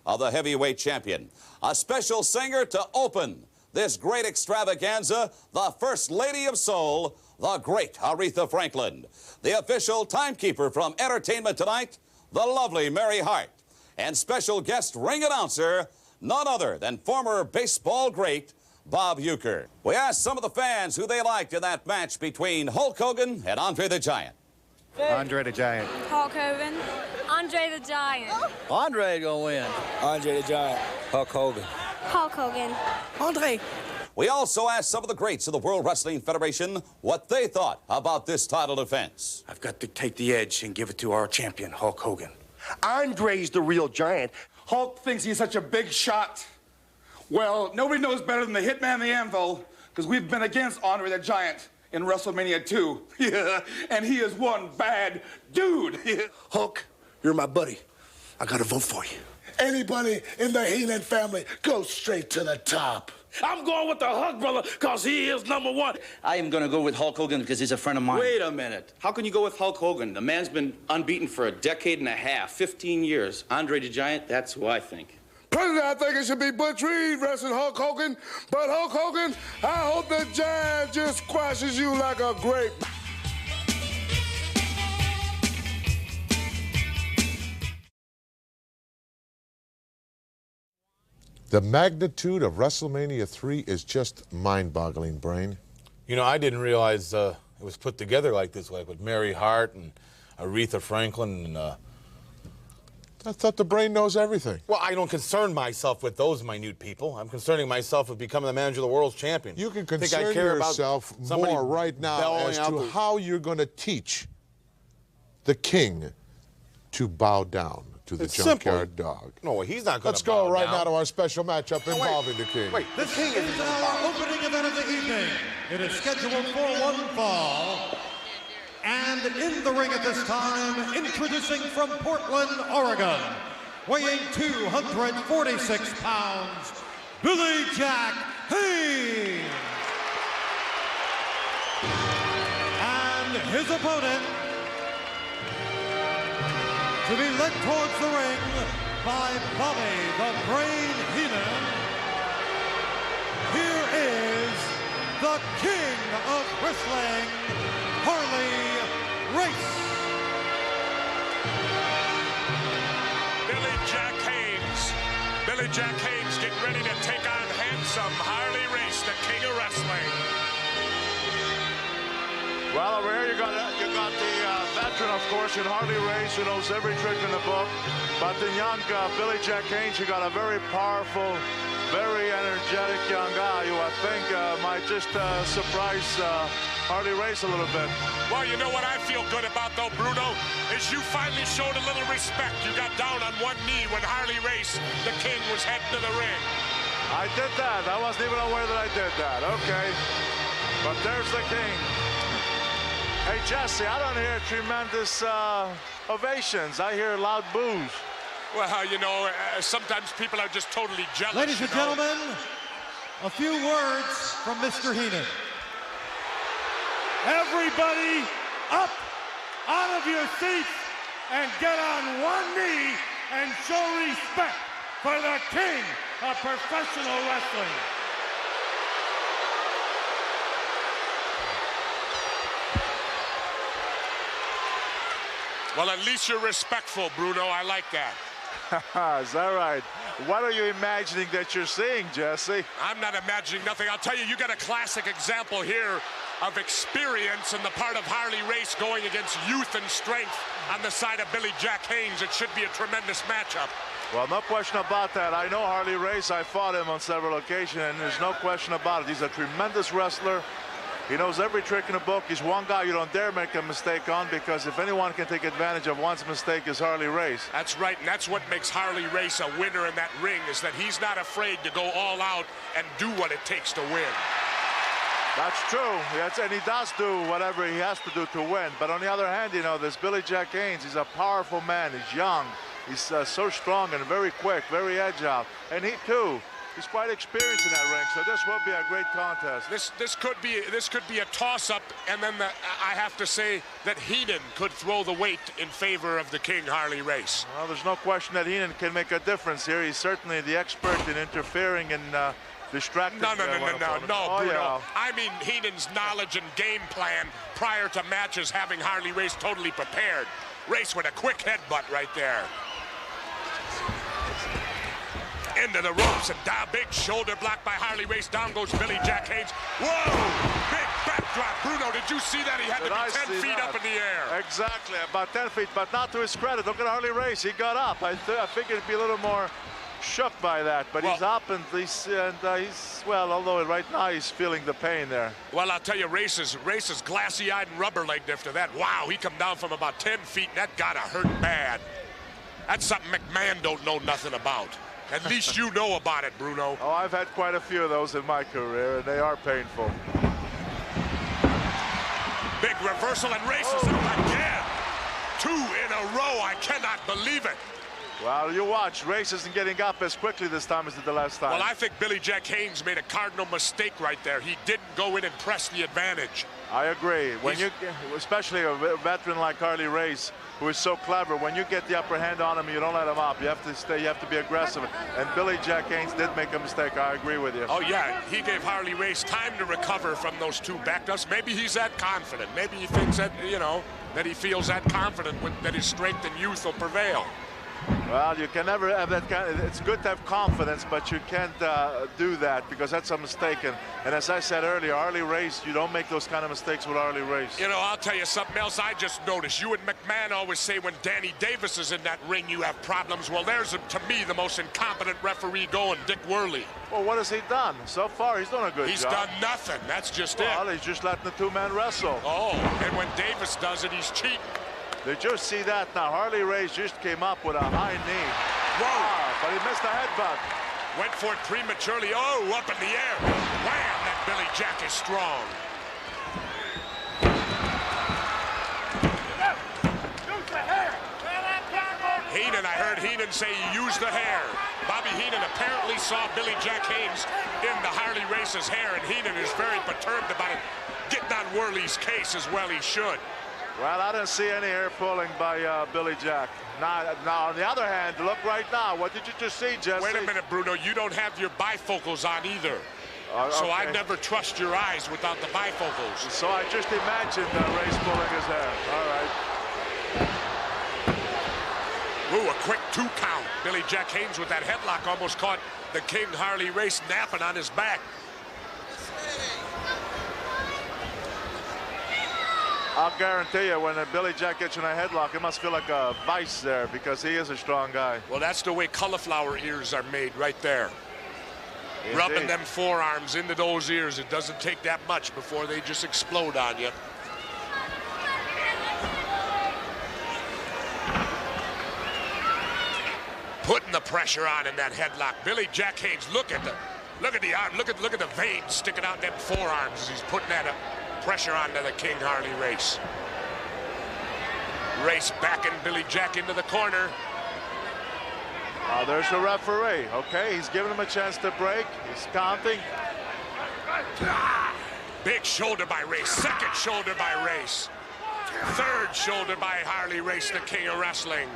of the heavyweight champion. A special singer to open this great extravaganza, the First Lady of Soul, the great Aretha Franklin. The official timekeeper from Entertainment Tonight, the lovely Mary Hart. And special guest ring announcer, none other than former baseball great Bob Uecker. We asked some of the fans who they liked in that match between Hulk Hogan and Andre the Giant. Andre the Giant. Hulk Hogan. Andre the Giant. Andre gonna win. Andre the Giant. Hulk Hogan. Hulk Hogan. Andre. We also asked some of the greats of the World Wrestling Federation what they thought about this title defense. I've got to take the edge and give it to our champion, Hulk Hogan. Andre's the real giant. Hulk thinks he's such a big shot. Well, nobody knows better than the Hitman the Anvil, because we've been against Andre the Giant in WrestleMania II. Yeah, and he is one bad dude. Hulk, you're my buddy. I gotta vote for you. Anybody in the Heenan family goes straight to the top. I'm going with the Hulk brother, because he is #1. I am going to go with Hulk Hogan because he's a friend of mine. Wait a minute. How can you go with Hulk Hogan? The man's been unbeaten for a decade and a half, 15 years. Andre the Giant, that's who I think. President, I think it should be Butch Reed wrestling Hulk Hogan. But Hulk Hogan, I hope the Giant just squashes you like a grape. The magnitude of WrestleMania III is just mind-boggling, Brain. You know, I didn't realize it was put together like this, like with Mary Hart and Aretha Franklin. And, I thought the Brain knows everything. Well, I don't concern myself with those minute people. I'm concerning myself with becoming the manager of the world's champion. You can concern yourself more right now as to how you're going to teach the king to bow down to the Junkyard Dog. No, he's not going to bow down. Let's go right now to our special matchup involving the king. Wait, this is our opening event of the evening. It is scheduled for one fall. And in the ring at this time, introducing from Portland, Oregon, weighing 246 pounds, Billy Jack Haynes. And his opponent, to be led towards the ring by Bobby the Brain Heenan. Here is the King of Wrestling, Harley Race. Billy Jack Haynes getting ready to take on handsome Harley Race, the King of Wrestling. Well, over here you got the veteran, of course, in Harley Race, who knows every trick in the book. But the young Billy Jack Haynes, you got a very powerful very energetic young guy who I think might just surprise Harley Race a little bit. Well, you know what I feel good about, though, Bruno, is you finally showed a little respect. You got down on one knee when Harley Race, the King, was heading to the ring. I did that. I wasn't even aware that I did that. Okay. But there's the King. Hey, Jesse, I don't hear tremendous ovations. I hear loud boos. Well, you know, sometimes people are just totally jealous. Ladies and gentlemen, a few words from Mr. Heenan. Everybody up out of your seats and get on one knee and show respect for the King of professional wrestling. Well, at least you're respectful, Bruno. I like that. Is that right? What are you imagining that you're seeing, Jesse? I'm not imagining nothing. I'll tell you, you got a classic example here of experience on the part of Harley Race going against youth and strength on the side of Billy Jack Haynes. It should be a tremendous matchup. Well, no question about that. I know Harley Race. I fought him on several occasions, and there's no question about it. He's a tremendous wrestler. He knows every trick in the book. He's one guy you don't dare make a mistake on, because if anyone can take advantage of one's mistake, is Harley Race. That's right, and that's what makes Harley Race a winner in that ring, is that he's not afraid to go all out and do what it takes to win. That's true. And he does do whatever he has to do to win. But on the other hand, you know, this Billy Jack Haynes, he's a powerful man. He's young. He's so strong and very quick, very agile. And he, too, he's quite experienced in that ring, so this will be a great contest. This could be a toss-up, and then I have to say that Heenan could throw the weight in favor of the King, Harley Race. Well, there's no question that Heenan can make a difference here. He's certainly the expert in interfering and distracting. No, Oh, Bruno. yeah. I mean Heenan's knowledge and game plan prior to matches, having Harley Race totally prepared. Race with a quick headbutt right there. Into the ropes and down, big shoulder block by Harley Race. Down goes Billy Jack Haynes. Whoa! Big backdrop. Bruno, did you see that? He had to be 10 feet up in the air. Exactly, about 10 feet, but not to his credit. Look at Harley Race. He got up. I figured he'd be a little more shook by that, but he's up, and he's well, although right now he's feeling the pain there. Well, I'll tell you, Race is glassy-eyed and rubber-legged after that. Wow, he come down from about 10 feet, and that gotta hurt bad. That's something McMahon don't know nothing about. At least you know about it, Bruno. Oh, I've had quite a few of those in my career, and they are painful. Big reversal, and Race is up again. 2 in a row. I cannot believe it. Well, you watch. Race isn't getting up as quickly this time as did the last time. Well, I think Billy Jack Haynes made a cardinal mistake right there. He didn't go in and press the advantage. I agree. When especially a veteran like Harley Race, who is so clever, when you get the upper hand on him, you don't let him up. You have to stay. You have to be aggressive. And Billy Jack Haynes did make a mistake. I agree with you. Oh yeah, he gave Harley Race time to recover from those 2 backdusts. Maybe he's that confident. Maybe he thinks that, you know, that he feels that confident that his strength and youth will prevail. Well, you can never have that kind of, it's good to have confidence, but you can't do that, because that's a mistake. And as I said earlier, Harley Race, you don't make those kind of mistakes with Harley Race. You know, I'll tell you something else I just noticed. You and McMahon always say when Danny Davis is in that ring, you have problems. Well, there's, to me, the most incompetent referee going, Dick Worley. Well, what has he done? So far, he's done a good job. He's done nothing. That's just it. Well, he's just letting the 2-man wrestle. Oh, and when Davis does it, he's cheating. Did you see that now? Harley Race just came up with a high knee. Whoa! But he missed a headbutt. Went for it prematurely. Oh, up in the air. Wham! That Billy Jack is strong. Use the hair. Heenan, I heard Heenan say use the hair. Bobby Heenan apparently saw Billy Jack Haynes in the Harley Race's hair, and Heenan is very perturbed about it. Getting on Worley's case as well he should. Well, I didn't see any hair pulling by Billy Jack. Now, on the other hand, look right now. What did you just see, Jesse? Wait a minute, Bruno. You don't have your bifocals on either. So I'd never trust your eyes without the bifocals. So I just imagined Race pulling his hair. All right. Ooh, a quick 2 count. Billy Jack Haynes with that headlock almost caught the King Harley Race napping on his back. I'll guarantee you, when Billy Jack gets in a headlock, it must feel like a vice there, because he is a strong guy. Well, that's the way cauliflower ears are made right there. Rubbing them forearms into those ears. It doesn't take that much before they just explode on you. Putting the pressure on in that headlock. Billy Jack Haynes, look at the arm, look at the veins sticking out them forearms as he's putting that pressure onto the King Harley Race. Race backing Billy Jack into the corner. There's the referee. Okay, he's giving him a chance to break. He's counting. Big shoulder by Race. Second shoulder by Race. Third shoulder by Harley Race, the king of wrestling.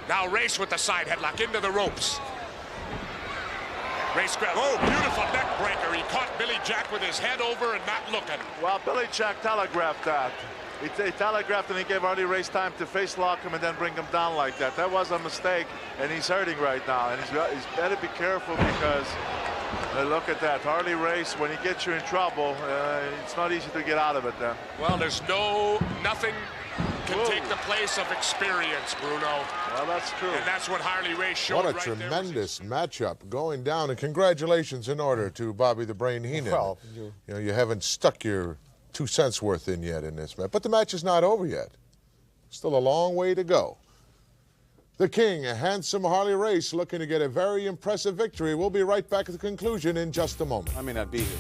Now Race with the side headlock into the ropes. Race grab. Oh, beautiful neck breaker. He caught Billy Jack with his head over and not looking. Well, Billy Jack telegraphed that. He telegraphed and he gave Harley Race time to face lock him and then bring him down like that. That was a mistake, and he's hurting right now. And he's better be careful because look at that. Harley Race, when he gets you in trouble, it's not easy to get out of it then. Well, there's nothing can take the place of experience, Bruno. Well, that's true. And that's what Harley Race showed. What a right tremendous matchup going down, and congratulations in order to Bobby the Brain Heenan. Well, you haven't stuck your 2 cents worth in yet in this match, but the match is not over yet. Still a long way to go. The King, a handsome Harley Race, looking to get a very impressive victory. We'll be right back at the conclusion in just a moment. I may not be here.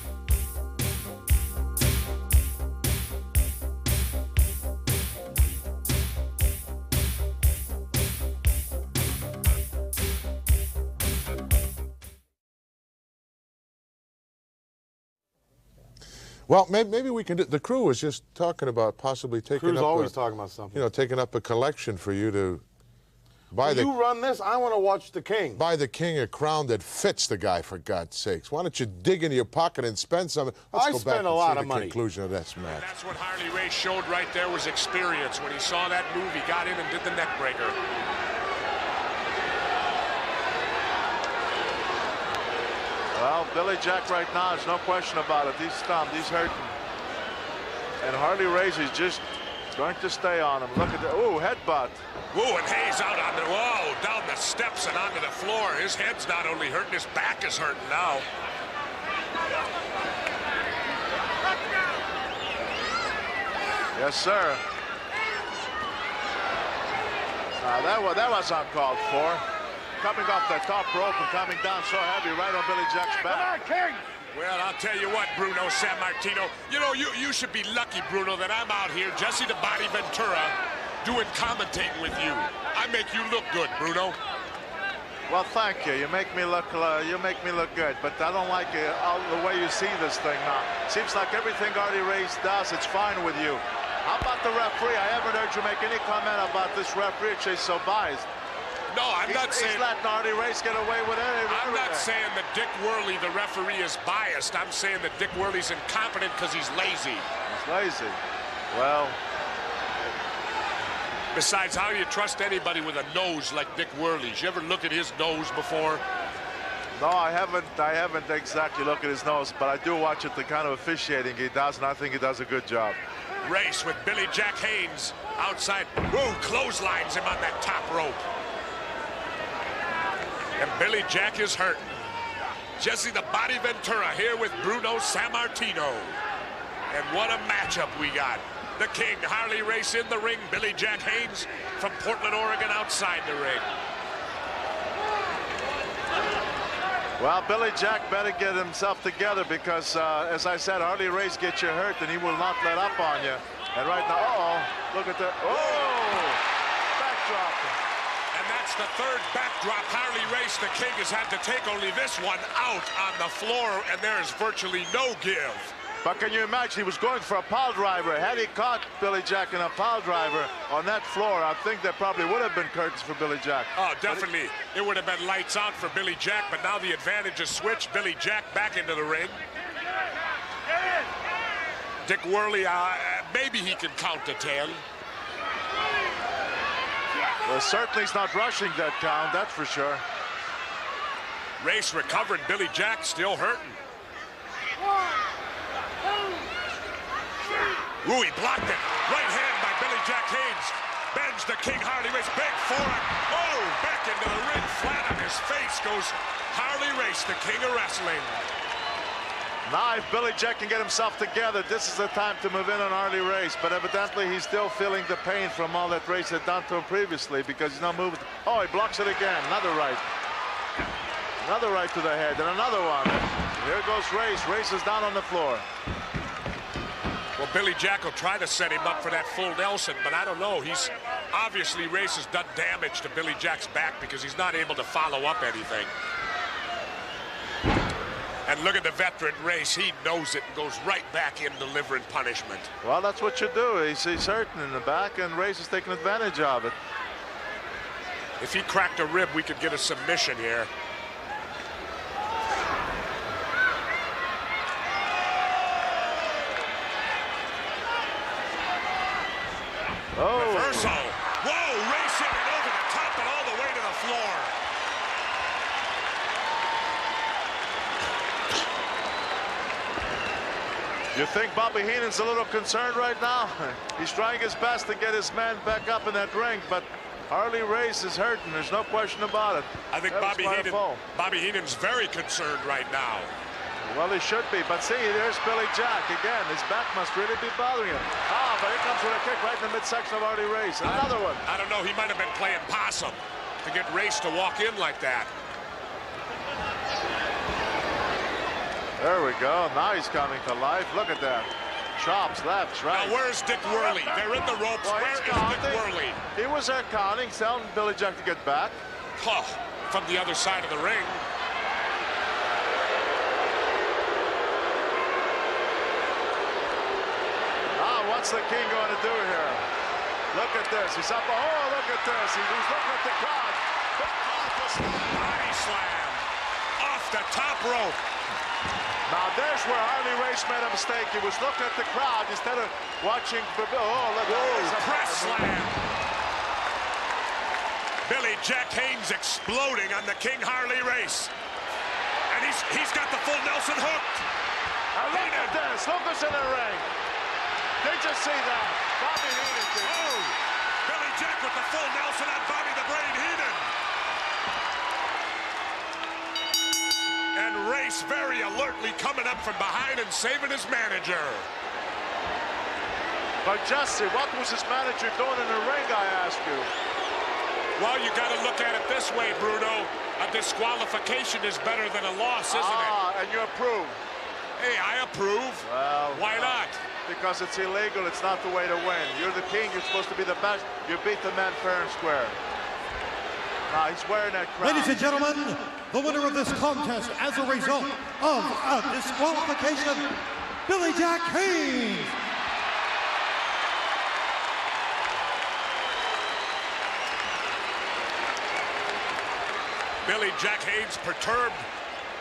Well, maybe we can do. The crew was just talking about possibly taking Crew's up. Always talking about something. You know, taking up a collection for you to buy. You run this. I want to watch the King. Buy the King a crown that fits the guy, for God's sakes. Why don't you dig into your pocket and spend some? I spent a lot of money. Conclusion of this match. That's what Harley Race showed right there was experience. When he saw that move, he got in and did the neck breaker. Well, Billy Jack right now, there's no question about it. He's stunned, he's hurting. And Harley Race is just going to stay on him. Look at the, ooh, headbutt. Ooh, and Hayes out on the, whoa, down the steps and onto the floor. His head's not only hurting, his back is hurting now. Yes, sir. That was uncalled for. Coming off the top rope and coming down so heavy right on Billy Jack's back. Come on, King! Well, I'll tell you what, Bruno Sammartino. You know, you should be lucky, Bruno, that I'm out here, Jesse the Body Ventura, doing commentating with you. I make you look good, Bruno. Well, thank you. You make me look good, but I don't like the way you see this thing now. Seems like everything Harley Race does, it's fine with you. How about the referee? I haven't heard you make any comment about this referee. He's so biased. No, I'm not saying... He's letting Harley Race get away with it. I'm not saying that Dick Worley, the referee, is biased. I'm saying that Dick Worley's incompetent because he's lazy. He's lazy. Well... Besides, how do you trust anybody with a nose like Dick Worley's? You ever look at his nose before? No, I haven't exactly looked at his nose, but I do watch it, the kind of officiating he does, and I think he does a good job. Race with Billy Jack Haynes outside. Ooh, clotheslines him on that top rope. And Billy Jack is hurt. Jesse the Body Ventura here with Bruno Sammartino. And what a matchup we got. The King, Harley Race in the ring. Billy Jack Haynes from Portland, Oregon outside the ring. Well, Billy Jack better get himself together because, as I said, Harley Race gets you hurt and he will not let up on you. And right now, look at that. Oh, backdrop. And that's the third backdrop Harley Race, the King, has had to take only this one out on the floor, and there is virtually no give. But can you imagine, he was going for a pile driver. Had he caught Billy Jack in a pile driver on that floor, I think there probably would have been curtains for Billy Jack. Oh, definitely. It would have been lights out for Billy Jack, but now the advantage is switched. Billy Jack back into the ring. Dick Worley, maybe he can count to 10. Well, certainly he's not rushing that count, that's for sure. Race recovering. Billy Jack still hurting. Ooh, he blocked it. Right hand by Billy Jack Haynes. Bends the King Harley Race. Big forearm. Oh, back into the ring. Flat on his face goes Harley Race, the king of wrestling. Now, if Billy Jack can get himself together, this is the time to move in on Harley Race. But evidently, he's still feeling the pain from all that Race had done to him previously because he's not moving. Oh, he blocks it again. Another right. Another right to the head, and another one. Here goes Race. Race is down on the floor. Well, Billy Jack will try to set him up for that full Nelson, but I don't know. He's obviously, Race has done damage to Billy Jack's back because he's not able to follow up anything. And look at the veteran Race. He knows it and goes right back in delivering punishment. Well, that's what you do. He's hurting in the back, and Race is taking advantage of it. If he cracked a rib, we could get a submission here. Oh. Reversal. Whoa, Race hit it over the top and all the way to the floor. You think Bobby Heenan's a little concerned right now? He's trying his best to get his man back up in that ring, but Harley Race is hurting. There's no question about it. I think Bobby Heenan's very concerned right now. Well, he should be, but see, there's Billy Jack again. His back must really be bothering him. Ah, but here comes with a kick right in the midsection of Harley Race. Another one. I don't know. He might have been playing possum to get Race to walk in like that. There we go. Now he's coming to life. Look at that. Chops, lefts, right. Now where's Dick Worley? They're in the ropes. Well, Where is Dick Worley? He was there counting, telling Billy Jack to get back. Oh, from the other side of the ring. What's the King going to do here? Look at this. He's up. Oh, look at this. He's looking at the crowd. Body slam off the top rope. Now there's where Harley Race made a mistake. He was looking at the crowd instead of watching for Bill. Oh, look at this. Press slam. Billy Jack Haynes exploding on the King Harley Race. And he's got the full Nelson hooked. Now look at this. Look who's in the ring. Did you see that? Bobby Heenan did. Oh, Billy Jack with the full Nelson on Bobby the Brain Heenan. And Race very alertly coming up from behind and saving his manager. But Jesse, what was his manager doing in the ring, I ask you? Well, you got to look at it this way, Bruno. A disqualification is better than a loss, isn't it? And you approve. Hey, I approve. Well, why not? Because it's illegal. It's not the way to win. You're the king. You're supposed to be the best. You beat the man fair and square. Now he's wearing that crown. Ladies and gentlemen, the winner of this contest as a result of a disqualification, Billy Jack Haynes. Billy Jack Haynes perturbed.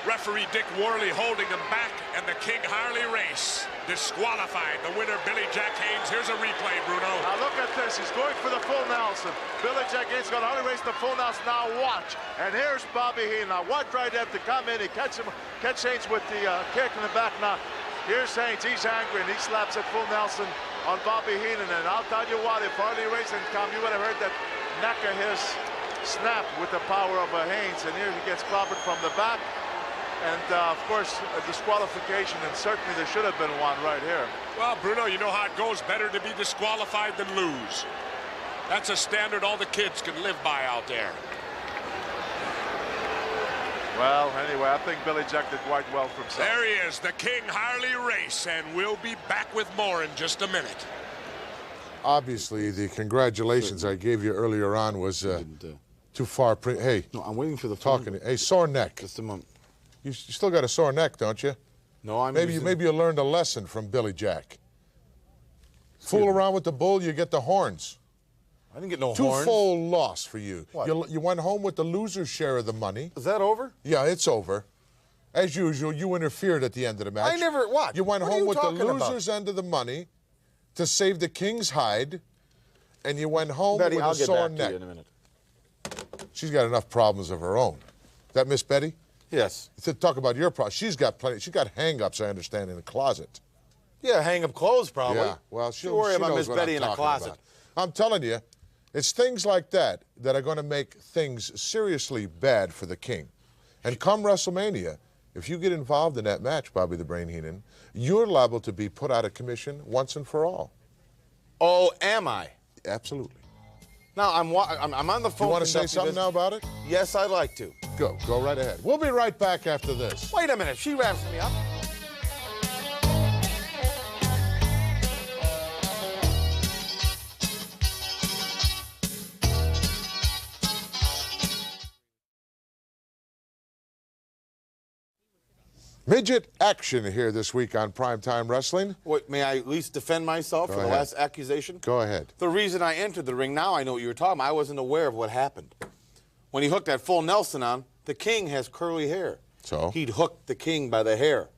Referee Dick Worley holding him back, and the King Harley Race disqualified. The winner, Billy Jack Haynes. Here's a replay, Bruno. Now look at this. He's going for the full Nelson. Billy Jack Haynes got Harley Race the full Nelson. Now watch. And here's Bobby Heenan. Now watch right there to come in. He catch Haynes with the kick in the back. Now here's Haynes. He's angry, and he slaps at full Nelson on Bobby Heenan. And I'll tell you what, if Harley Race didn't come, you would have heard that neck of his snap with the power of Haynes. And here he gets clobbered from the back. And, of course, a disqualification, and certainly there should have been one right here. Well, Bruno, you know how it goes. Better to be disqualified than lose. That's a standard all the kids can live by out there. Well, anyway, I think Billy Jack did quite well for himself. There he is, the King Harley Race, and we'll be back with more in just a minute. Obviously, the congratulations I gave you earlier on was too far. Hey. No, I'm waiting for the talking. Hey, sore neck. Just a moment. You still got a sore neck, don't you? No, maybe you learned a lesson from Billy Jack. Fool around with the bull, you get the horns. I didn't get no horns. Two-fold loss for you. What? You went home with the loser's share of the money. Is that over? Yeah, it's over. As usual, you interfered at the end of the match. I never. What? You went what home with the loser's end of the money to save the king's hide, and you went home with a sore neck. To you in a minute. She's got enough problems of her own. Is that Miss Betty? Yes. To talk about your problem, she's got plenty. She's got hang-ups, I understand, in the closet. Yeah, hang-up clothes probably. Yeah. Well, she'll worry about knows Miss Betty in a closet. About. I'm telling you, it's things like that that are going to make things seriously bad for the king. And come WrestleMania, if you get involved in that match, Bobby the Brain Heenan, you're liable to be put out of commission once and for all. Oh, am I? Absolutely. Now, I'm on the phone. You want to say something now about it? Yes, I'd like to. Go right ahead. We'll be right back after this. Wait a minute, she wraps me up. Midget action here this week on Primetime Wrestling. Wait, may I at least defend myself for the last accusation? Go ahead. The reason I entered the ring, now I know what you were talking about. I wasn't aware of what happened. When he hooked that full Nelson on, the King has curly hair. So? He'd hooked the King by the hair.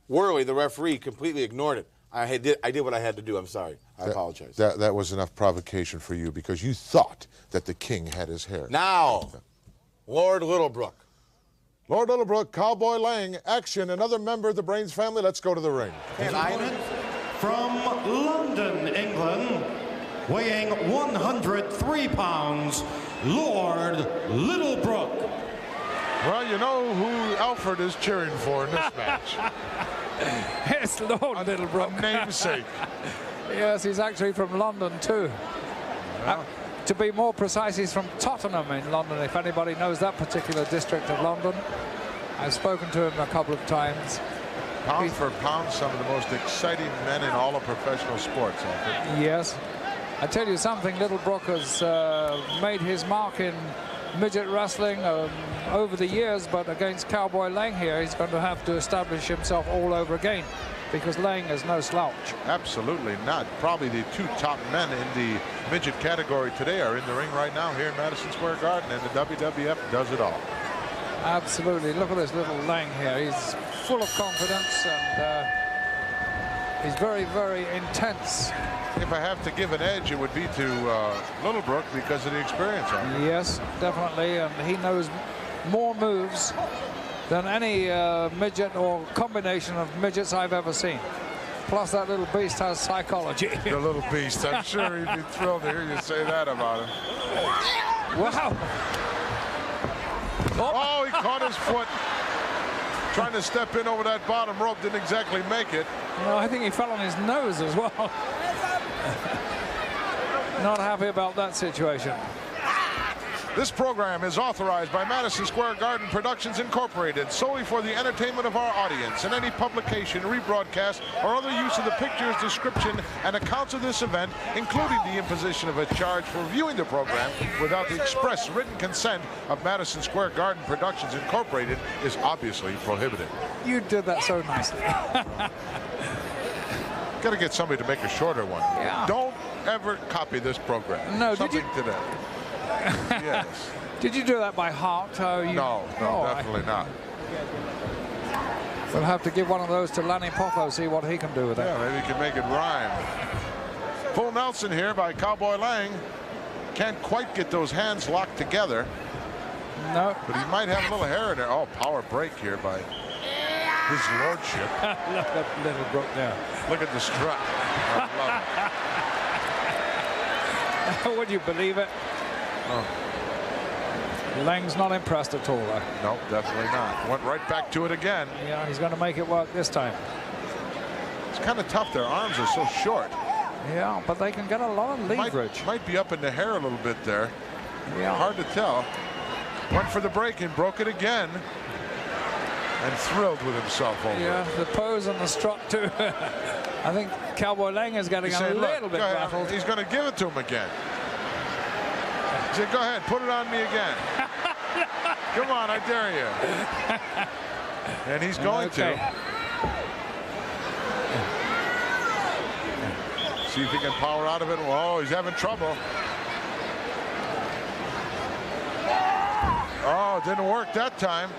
Worley, the referee, completely ignored it. I did what I had to do. I'm sorry. I apologize. That was enough provocation for you because you thought that the King had his hair. Now, Lord Littlebrook. Lord Littlebrook, Cowboy Lang, action. Another member of the Brains family. Let's go to the ring. From London, England, weighing 103 pounds, Lord Littlebrook. Well, you know who Alfred is cheering for in this match. It's Lord Littlebrook. A namesake. Yes, he's actually from London too. Well. To be more precise, he's from Tottenham in London, if anybody knows that particular district of London. I've spoken to him a couple of times. Pound for pound, some of the most exciting men in all of professional sports, Alfred. Yes. I tell you something, Littlebrook has made his mark in midget wrestling over the years, but against Cowboy Lang here, he's going to have to establish himself all over again, because Lang is no slouch. Absolutely not. Probably the two top men in the midget category today are in the ring right now here in Madison Square Garden, and the WWF does it all. Absolutely. Look at this little Lang here. He's full of confidence, and he's very, very intense. If I have to give an edge, it would be to Littlebrook because of the experience. Yes, definitely, and he knows more moves than any midget or combination of midgets I've ever seen. Plus, that little beast has psychology. The little beast. I'm sure he'd be thrilled to hear you say that about him. Wow. Oh, he caught his foot. Trying to step in over that bottom rope, didn't exactly make it. No, I think he fell on his nose as well. Not happy about that situation. This program is authorized by Madison Square Garden Productions Incorporated solely for the entertainment of our audience, and any publication, rebroadcast, or other use of the pictures, description, and accounts of this event, including the imposition of a charge for viewing the program without the express written consent of Madison Square Garden Productions Incorporated, is obviously prohibited. You did that so nicely. Got to get somebody to make a shorter one. Yeah. Don't ever copy this program. No, something today. Yes. Did you do that by heart? No, definitely not. We'll have to give one of those to Lanny Poffo, see what he can do with it. Yeah, maybe he can make it rhyme. Full Nelson here by Cowboy Lang. Can't quite get those hands locked together. No. But he might have a little hair in there. Oh, power break here by his lordship. Look at Littlebrook there. Look at the strut. I love it. Would you believe it? Oh. Lang's not impressed at all, though. No, definitely not. Went right back to it again. Yeah, he's going to make it work this time. It's kind of tough. Their arms are so short. Yeah, but they can get a lot of leverage. Might be up in the hair a little bit there. Yeah. Hard to tell. Went for the break and broke it again. And thrilled with himself over it. Yeah, the pose and the strut, too. I think Cowboy Lang is getting a little bit rattled. He's going to give it to him again. He said, go ahead, put it on me again. Come on, I dare you. And he's going to. See if he can power out of it. Whoa, he's having trouble. Oh, it didn't work that time.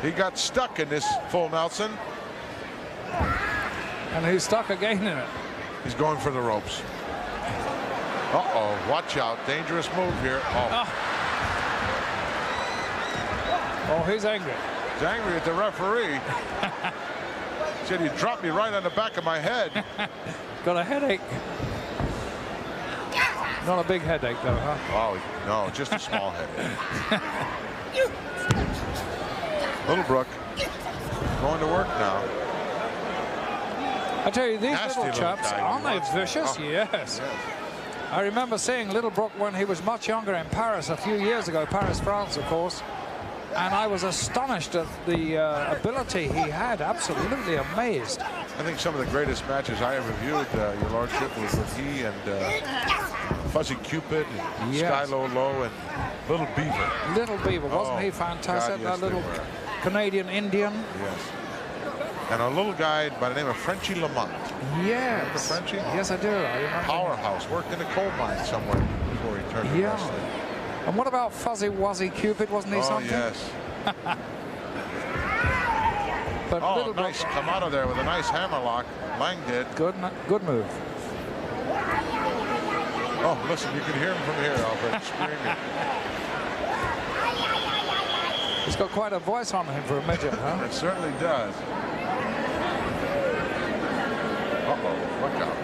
He got stuck in this full Nelson. And he's stuck again in it. He's going for the ropes. Uh-oh, watch out. Dangerous move here. Oh, he's angry. He's angry at the referee. He said, you dropped me right on the back of my head. Got a headache. Not a big headache, though, huh? Oh, no, just a small headache. Little Brook going to work now. I tell you, these Nasty little chaps, guy. aren't they vicious? Oh. Yes. I remember seeing Little Brook when he was much younger in Paris a few years ago, Paris, France, of course. And I was astonished at the ability he had, absolutely amazed. I think some of the greatest matches I ever viewed, Your Lordship, was with he and Fuzzy Cupid and Yes. Sky Low and Little Beaver. Little Beaver, wasn't Oh, he fantastic? God, yes, that little they were. Canadian Indian. Yes. And a little guy by the name of Frenchie Lamont. Yes. Remember Frenchie? Yes, I do. I remember. Powerhouse, worked in a coal mine somewhere before he turned to Yeah. wrestling. And what about Fuzzy Wuzzy Cupid? Wasn't he Oh, something? yes. But Oh, Little nice. Brook, Come out of there with a nice hammerlock. Lang did. good move. Oh, listen, you can hear him from here, Alfred, screaming. He's got quite a voice on him for a midget, huh? It certainly does. Uh-oh, look out.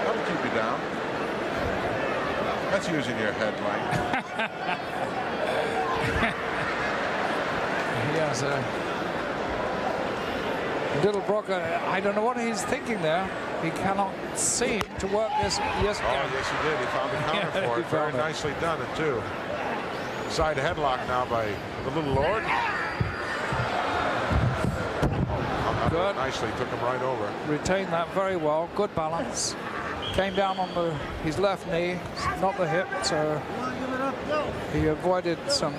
That'll keep you down. That's using your head, Lang. Yes, Little Brook, I don't know what he's thinking there. He cannot seem to work this. Yes, Oh, yes, he did. He found the counter Yeah, for he it. Very found it. nicely done, it too. Side headlock now by the Little Lord. Oh, Good. Nicely took him right over. Retained that very well. Good balance. Came down on his left knee, not the hip, so he avoided some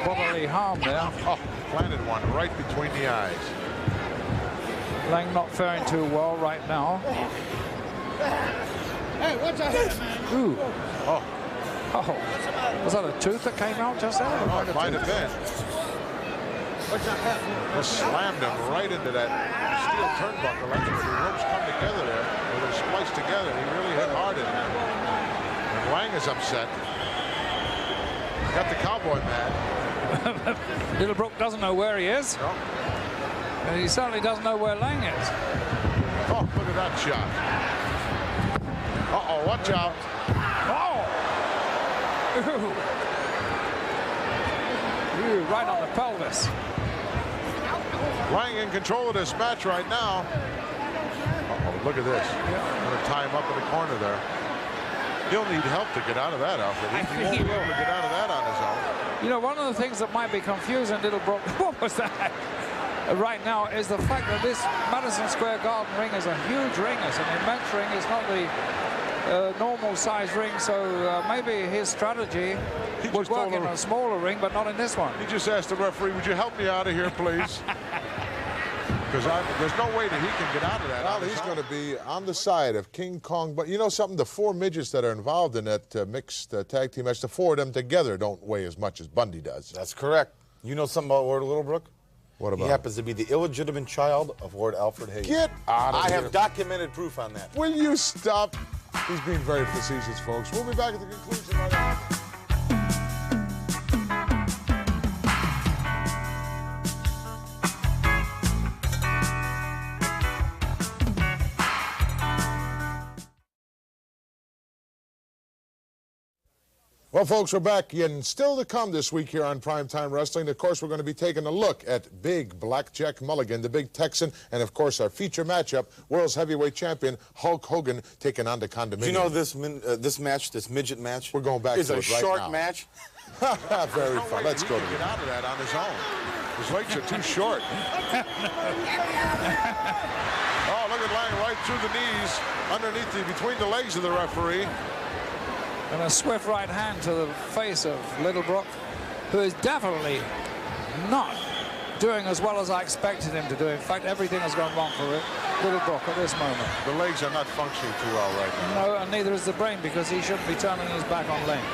bodily harm there. Oh, planted one right between the eyes. Lang not faring too well right now. Hey, what's that, man? Ooh. Oh. Oh. Was that a tooth that came out just there? Oh, it might have been. Just slammed him right into that steel turnbuckle. That's where the ropes come together there. Where they're spliced together. He really hit hard in there. And Lang is upset. Got the cowboy mad. Little Brook doesn't know where he is. No. And he certainly doesn't know where Lang is. Oh, look at that shot. Uh-oh, watch out. Oh! Ooh, right on the pelvis. Lang in control of this match right now. Uh-oh, look at this. Going to tie him up in the corner there. He'll need help to get out of that, Alfred. He won't be able to get out of that on his own. You know, one of the things that might be confusing Little Brook, what was that? Right now is the fact that this Madison Square Garden ring is a huge ring. It's an immense ring. It's not the normal size ring, so maybe his strategy would work in a smaller ring, but not in this one. He just asked the referee, would you help me out of here, please? Because there's no way that he can get out of that. Well, he's going to be on the side of King Kong. But you know something? The four midgets that are involved in that mixed tag team match, the four of them together don't weigh as much as Bundy does. That's correct. You know something about Lord Littlebrook? What about He happens to be the illegitimate child of Lord Alfred Haynes. Get out of I here. have documented proof on that. Will you stop? He's being very facetious, folks. We'll be back at the conclusion right after. Well, folks, we're back, and still to come this week here on Prime Time Wrestling. Of course, we're going to be taking a look at Big Blackjack Mulligan, the big Texan, and, of course, our feature matchup, World's Heavyweight Champion Hulk Hogan taking on the Condominium. Do you know this match, this midget match? We're going back is to a it right short now. match. Very fun. Let's go to get out of that on his own. His legs are too short. Oh, look at Lang right through the knees, underneath between the legs of the referee. And a swift right hand to the face of Little Brook, who is definitely not doing as well as I expected him to do. In fact, everything has gone wrong for Little Brook at this moment. The legs are not functioning too well right now. No, and neither is the brain, because he shouldn't be turning his back on Lang.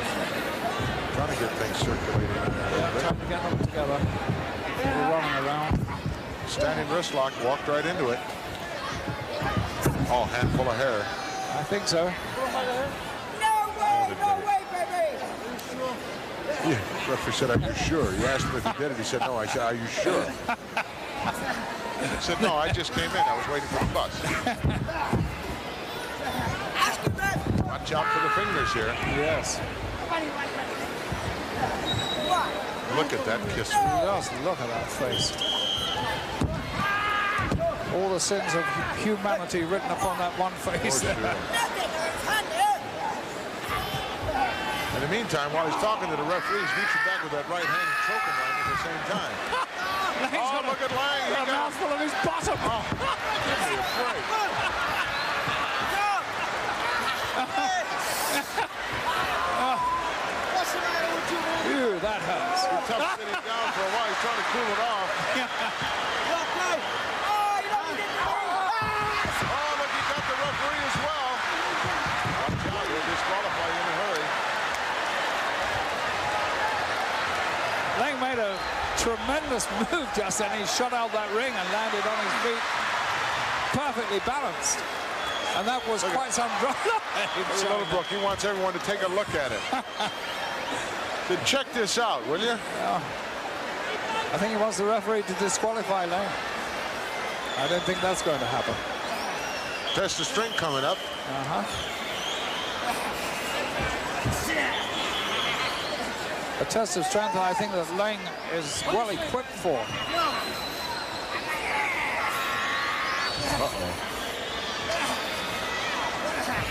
Trying to get things circulating. Yeah, time to get them together. We're running around. Standing wrist lock, walked right into it. Oh, handful of hair. I think so. Yeah, the referee said, are you sure? He asked him if he did it. He said, no. I said, are you sure? He said, no, I just came in. I was waiting for the bus. watch out for the fingers here. Yes. Look at that kiss. Just look at that face. All the sins of humanity written upon that one face. In the meantime, while he's talking to the referees, reaching back with that right hand, choking Lang at the same time. Oh, look at Lang. He got a mouthful of his bottom. Oh, give me a break. Ew, that hurts. It's tough sitting down for a while. He's trying to cool it off. Oh, look, he got the referee as well. Watch out, he'll disqualify you in a hurry. Lang made a tremendous move just then. He shot out that ring and landed on his feet, perfectly balanced. And that was quite some drop. Littlebrook, he wants everyone to take a look at it. So check this out, will you? Yeah. I think he wants the referee to disqualify Lang. I don't think that's going to happen. Test of strength coming up. A test of strength I think that Lang is well equipped for.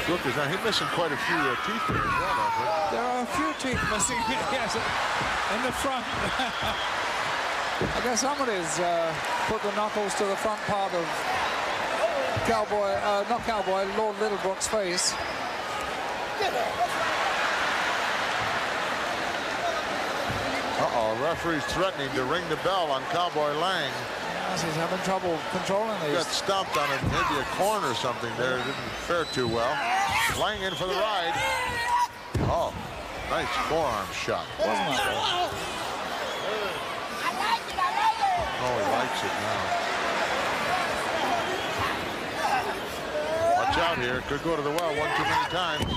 Look, he's missing quite a few teeth there as well, I think. There are a few teeth missing, yes, in the front. I guess somebody's put the knuckles to the front part of Lord Littlebrook's face. Uh-oh, referee's threatening to ring the bell on Cowboy Lang. Yes, he's having trouble controlling these. Got stomped on it, maybe a corner or something there. It didn't fare too well. Lang in for the ride. Oh, nice forearm shot. Wasn't that bad? Oh, he likes it now. Watch out here. Could go to the well one too many times.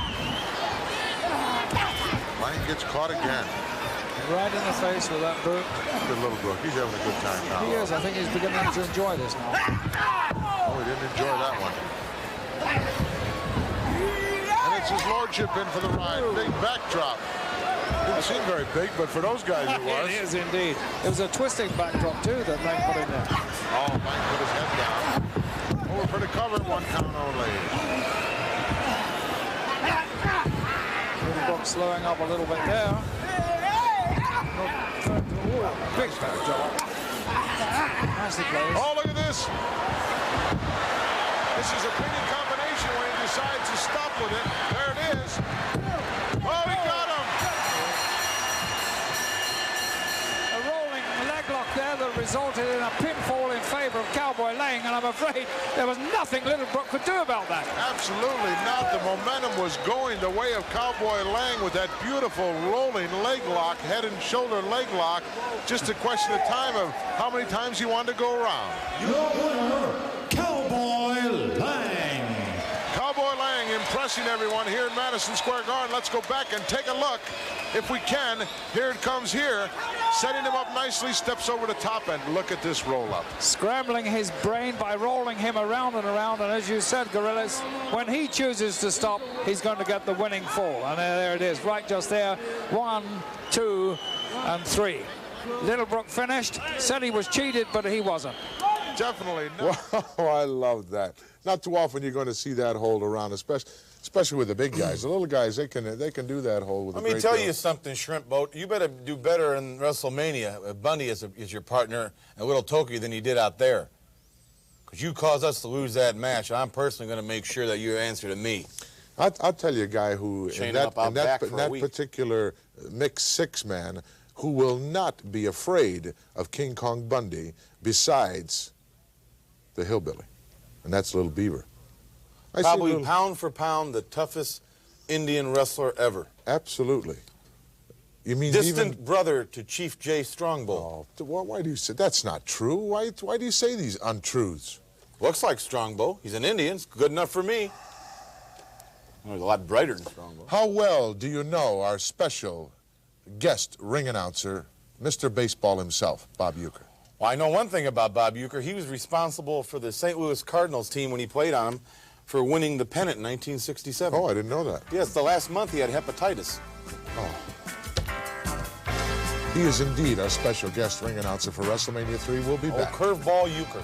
Lang gets caught again. Right in the face with that boot. Good Littlebrook. He's having a good time now. He is. I think he's beginning to enjoy this now. Oh, he didn't enjoy that one. And it's his lordship in for the ride. Big backdrop. Didn't seem very big, but for those guys it was. It is indeed. It was a twisting backdrop too that Lang put in there. Oh, Lang put his head down. Over for the cover, 1 count only. Littlebrook slowing up a little bit there. Big backdrop. Nicely played. Oh, look at this. This is a pretty combination when he decides to stop with it. There it is. Oh, he got him. A rolling leg lock there that resulted in a pinfall in favor of Cowboy Lang, and I'm afraid there was nothing Littlebrook could do about that. Absolutely not. The momentum was going the way of Cowboy Lang with that beautiful rolling leg lock, head and shoulder leg lock. Just a question of time of how many times he wanted to go around. Your winner, Cowboy Lang. Cowboy Lang impressing everyone here in Madison Square Garden. Let's go back and take a look if we can. Here it comes here. Setting him up nicely, steps over the top, and look at this roll-up. Scrambling his brain by rolling him around and around, and as you said, Gorillas, when he chooses to stop, he's going to get the winning fall. And there it is, right just there. 1, 2, and 3. Littlebrook finished, said he was cheated, but he wasn't. Definitely not. Wow, I love that. Not too often you're going to see that hold around, especially with the big guys. The little guys, they can do that hold with a great Let me tell deal. you something, Shrimp Boat. You better do better in WrestleMania, Bundy is your partner, and Little Tokyo than you did out there. Because you caused us to lose that match. I'm personally going to make sure that you answer to me. I'll tell you a guy who, in that week. particular mixed six-man, who will not be afraid of King Kong Bundy besides the hillbilly, and that's Little Beaver. Probably pound for pound the toughest Indian wrestler ever. Absolutely. You mean distant brother to Chief J. Strongbow? Oh, why do you say that's not true? Why do you say these untruths? Looks like Strongbow. He's an Indian. It's good enough for me. He's a lot brighter than Strongbow. How well do you know our special guest ring announcer, Mr. Baseball himself, Bob Uecker? Well, I know one thing about Bob Uecker. He was responsible for the St. Louis Cardinals team when he played on them for winning the pennant in 1967. Oh, I didn't know that. Yes, the last month he had hepatitis. Oh. He is indeed our special guest ring announcer for WrestleMania 3. We'll be back. Curveball Euchre.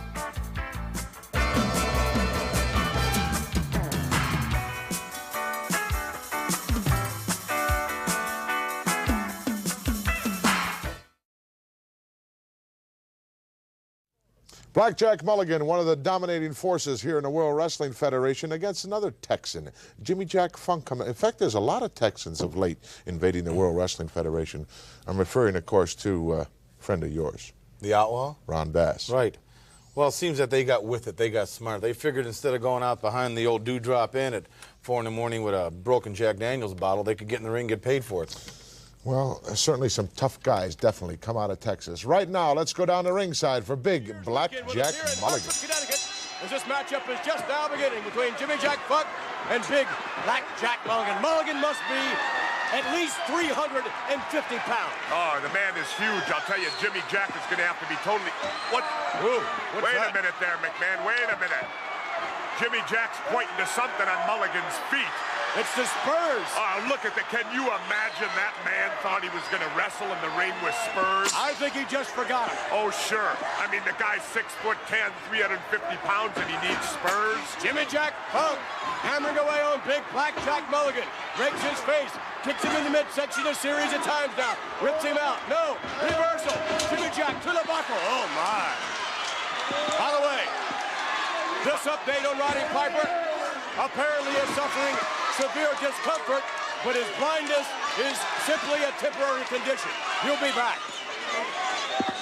Blackjack Mulligan, one of the dominating forces here in the World Wrestling Federation, against another Texan, Jimmy Jack Funk. In fact, there's a lot of Texans of late invading the World Wrestling Federation. I'm referring, of course, to a friend of yours. The Outlaw? Ron Bass. Right. Well, it seems that they got with it. They got smart. They figured instead of going out behind the old Dewdrop Inn at 4 in the morning with a broken Jack Daniels bottle, they could get in the ring and get paid for it. Well, certainly some tough guys definitely come out of Texas. Right now, let's go down to ringside for big Blackjack Mulligan. As this matchup is just now beginning between Jimmy Jack Funk and big Blackjack Mulligan. Mulligan must be at least 350 pounds. Oh, the man is huge. I'll tell you, Jimmy Jack is going to have to be totally... What? Ooh, wait a minute there, McMahon. Wait a minute. Jimmy Jack's pointing to something on Mulligan's feet. It's the spurs. Oh, look at the... Can you imagine that man thought he was going to wrestle in the ring with spurs? I think he just forgot it. Oh, sure. I mean, the guy's 6'10", 350 pounds, and he needs spurs. Jimmy Jack Funk hammering away on big Blackjack Mulligan. Breaks his face. Kicks him in the midsection a series of times now. Rips him out. No. Reversal. Jimmy Jack to the buckle. Oh, my. By the way, this update on Roddy Piper apparently is suffering severe discomfort, but his blindness is simply a temporary condition. He'll be back.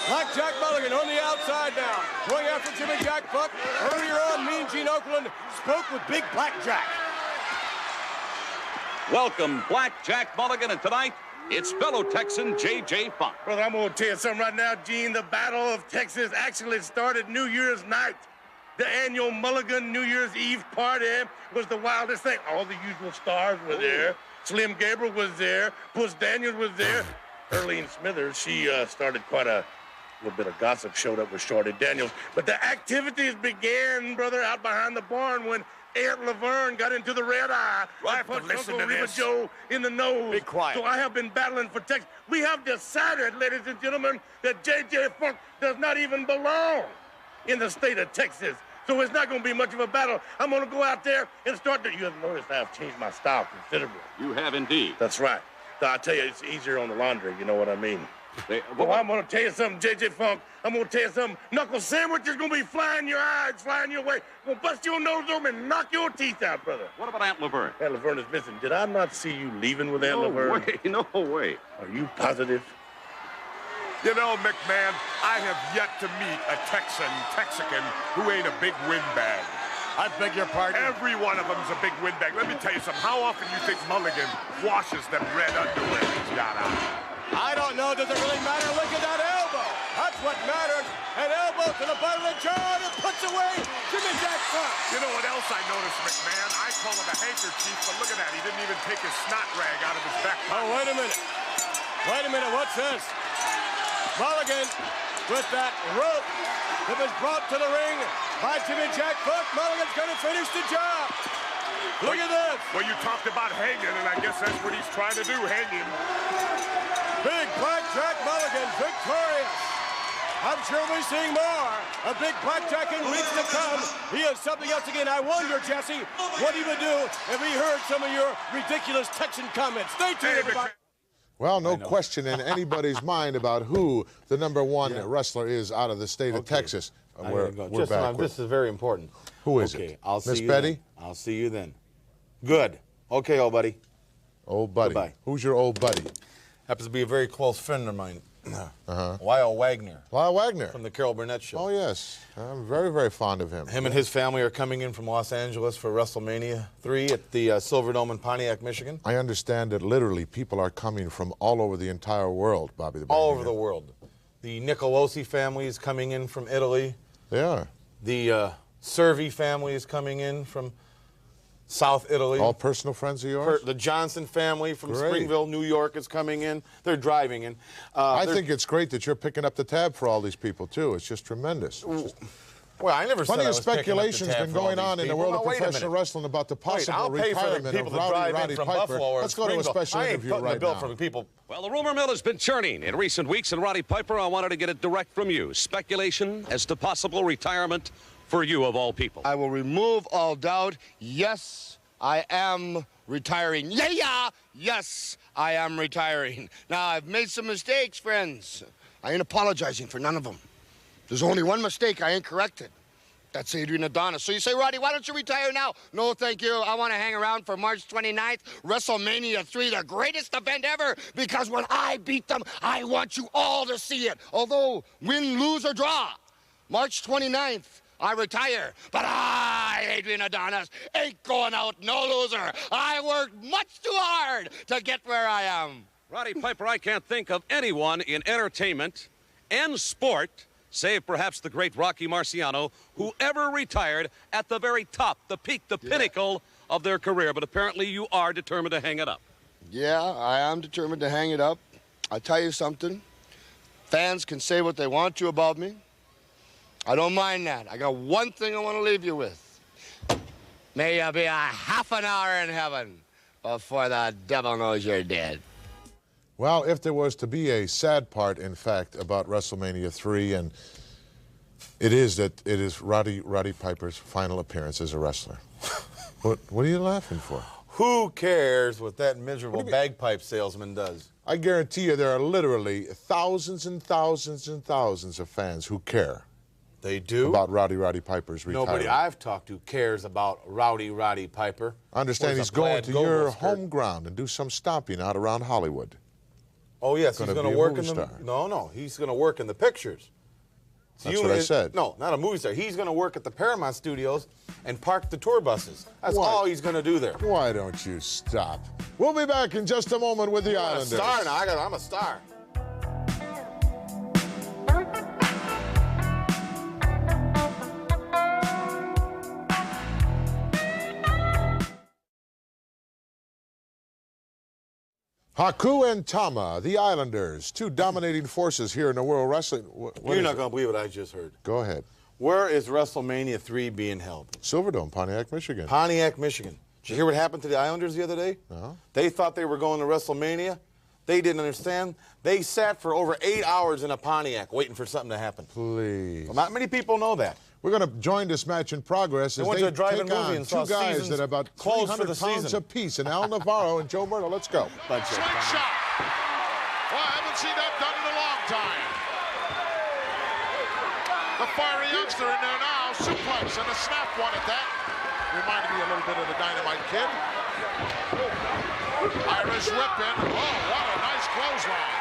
Blackjack Mulligan on the outside now, going after Jimmy Jack Funk. Earlier on, Mean Gene Okerlund spoke with Big Blackjack. Welcome, Blackjack Mulligan, and tonight, it's fellow Texan J.J. Funk. Brother, I'm going to tell you something right now, Gene. The Battle of Texas actually started New Year's night. The annual Mulligan New Year's Eve party was the wildest thing. All the usual stars were there. Slim Gabriel was there. Puss Daniels was there. Earlene Smithers, she started quite a little bit of gossip, showed up with Shorty Daniels. But the activities began, brother, out behind the barn when Aunt Laverne got into the red eye. I punched Uncle Reba Joe in the nose. Be quiet. So I have been battling for Texas. We have decided, ladies and gentlemen, that J.J. Funk does not even belong in the state of Texas. So it's not going to be much of a battle. I'm going to go out there and start to... You have noticed I've changed my style considerably. You have indeed. That's right. So I'll tell you, it's easier on the laundry. You know what I mean? Well, I'm going to tell you something, J.J. Funk. I'm going to tell you something. Knuckle sandwich is going to be flying your eyes, flying your way. Going to bust your nose open and knock your teeth out, brother. What about Aunt Laverne? Aunt Laverne is missing. Did I not see you leaving with Aunt Laverne? No way. Are you positive? You know, McMahon, I have yet to meet a Texican who ain't a big windbag. I beg your pardon? Every one of them's a big windbag. Let me tell you something. How often do you think Mulligan washes them red underwear he's got on? I don't know. Does it really matter? Look at that elbow. That's what matters. An elbow to the butt of the jaw and puts away Jimmy Jack Funk. You know what else I noticed, McMahon? I call it a handkerchief, but look at that. He didn't even take his snot rag out of his back pocket. Oh, wait a minute. Wait a minute. What's this? Mulligan with that rope that was brought to the ring by Jimmy Jack Funk. Mulligan's going to finish the job. Look at this. Well, you talked about hanging, and I guess that's what he's trying to do, hang him. Big Blackjack Mulligan victorious. I'm sure we're seeing more of Big Blackjack in weeks to come. He is something else again. I wonder, Jesse, what he would do if he heard some of your ridiculous Texan comments. Stay tuned, everybody. Well, no question in anybody's mind about who the #1 wrestler is out of the state of Texas. We're back. This is very important. Who is it? I'll see Miss you Betty? Then. I'll see you then. Good. Okay, old buddy. Old buddy. Goodbye. Who's your old buddy? Happens to be a very close friend of mine. Lyle Wagner. Lyle Wagner. From the Carol Burnett Show. Oh, yes. I'm very, very fond of him. Him and his family are coming in from Los Angeles for WrestleMania 3 at the Silverdome in Pontiac, Michigan. I understand that literally people are coming from all over the entire world, Bobby the Brain. All over the world. The Nicolosi family is coming in from Italy. They are. The Cervi family is coming in from South Italy. All personal friends of yours? The Johnson family from Springville, New York is coming in. They're driving in. I think it's great that you're picking up the tab for all these people, too. It's just tremendous. Well, I never said Plenty I of was picking up the speculation has tab been for all going these on in the people. world Now, of wait a professional minute. wrestling about the possible I'll pay for the retirement people of that Rowdy drive in Roddy from Piper. Buffalo or Let's go to a Springville. special I ain't interview putting right the bill now. for the people. Well, the rumor mill has been churning in recent weeks, and Roddy Piper, I wanted to get it direct from you. Speculation as to possible retirement for you, of all people. I will remove all doubt. Yes, I am retiring. Yeah. Yes, I am retiring. Now, I've made some mistakes, friends. I ain't apologizing for none of them. There's only one mistake I ain't corrected. That's Adrian Adonis. So you say, Roddy, why don't you retire now? No, thank you. I want to hang around for March 29th, WrestleMania 3, the greatest event ever, because when I beat them, I want you all to see it. Although, win, lose, or draw, March 29th, I retire. But I, Adrian Adonis, ain't going out no loser. I worked much too hard to get where I am. Roddy Piper, I can't think of anyone in entertainment and sport, save perhaps the great Rocky Marciano, who ever retired at the very top, the peak, the pinnacle of their career. But apparently you are determined to hang it up. Yeah, I am determined to hang it up. I'll tell you something. Fans can say what they want to about me. I don't mind that. I got one thing I want to leave you with. May you be a half an hour in heaven before the devil knows you're dead. Well, if there was to be a sad part, in fact, about WrestleMania 3, and it is that it is Roddy Piper's final appearance as a wrestler. What are you laughing for? Who cares what that miserable bagpipe salesman does? I guarantee you there are literally thousands and thousands and thousands of fans who care. They do? About Roddy Piper's retirement. Nobody I've talked to cares about Roddy Piper. I understand he's going to your home ground and do some stomping out around Hollywood. Oh, yes, he's going to work in the... star. No, he's going to work in the pictures. That's what I said. No, not a movie star. He's going to work at the Paramount Studios and park the tour buses. That's all he's going to do there. Why don't you stop? We'll be back in just a moment with the Islanders. I'm a star now. I'm a star. Haku and Tama, the Islanders, two dominating forces here in the World Wrestling. You're not going to believe what I just heard. Go ahead. Where is WrestleMania 3 being held? Silverdome, Pontiac, Michigan. Pontiac, Michigan. Did you hear what happened to the Islanders the other day? No. They thought they were going to WrestleMania. They didn't understand. They sat for over 8 hours in a Pontiac waiting for something to happen. Please. Well, not many people know that. We're going to join this match in progress as they take on two guys that are about 300 pounds apiece, and Al Navarro and Joe Murdo. Let's go. Swing shot. Well, I haven't seen that done in a long time. The fiery youngster in there now. Suplex and a snap one at that. Reminded me a little bit of the Dynamite Kid. Irish whip in. Oh, what a nice clothesline.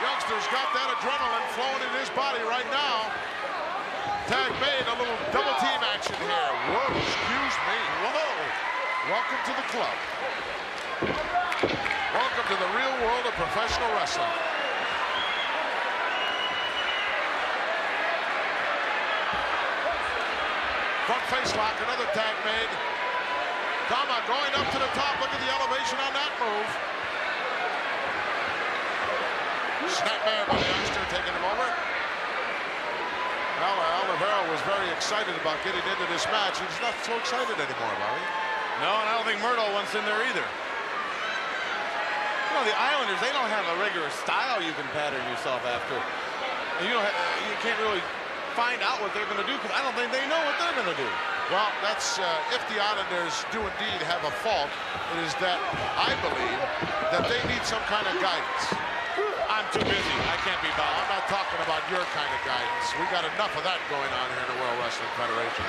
Youngster's got that adrenaline flowing in his body right now. Tag made, a little double team action here. Whoa, excuse me. Whoa. Welcome to the club. Welcome to the real world of professional wrestling. Front face lock, another tag made. Tama going up to the top. Look at the elevation on that move. Snapmare by the youngster, taking him over. Al Navarro was very excited about getting into this match. He's not so excited anymore, Bobby. No, and I don't think Murdo wants in there either. You know, the Islanders, they don't have a regular style you can pattern yourself after. And you can't really find out what they're going to do because I don't think they know what they're going to do. Well, that's if the Islanders do indeed have a fault, it is that I believe that they need some kind of guidance. I'm too busy. I can't be bothered. I'm not talking about your kind of guidance. We got enough of that going on here in the World Wrestling Federation.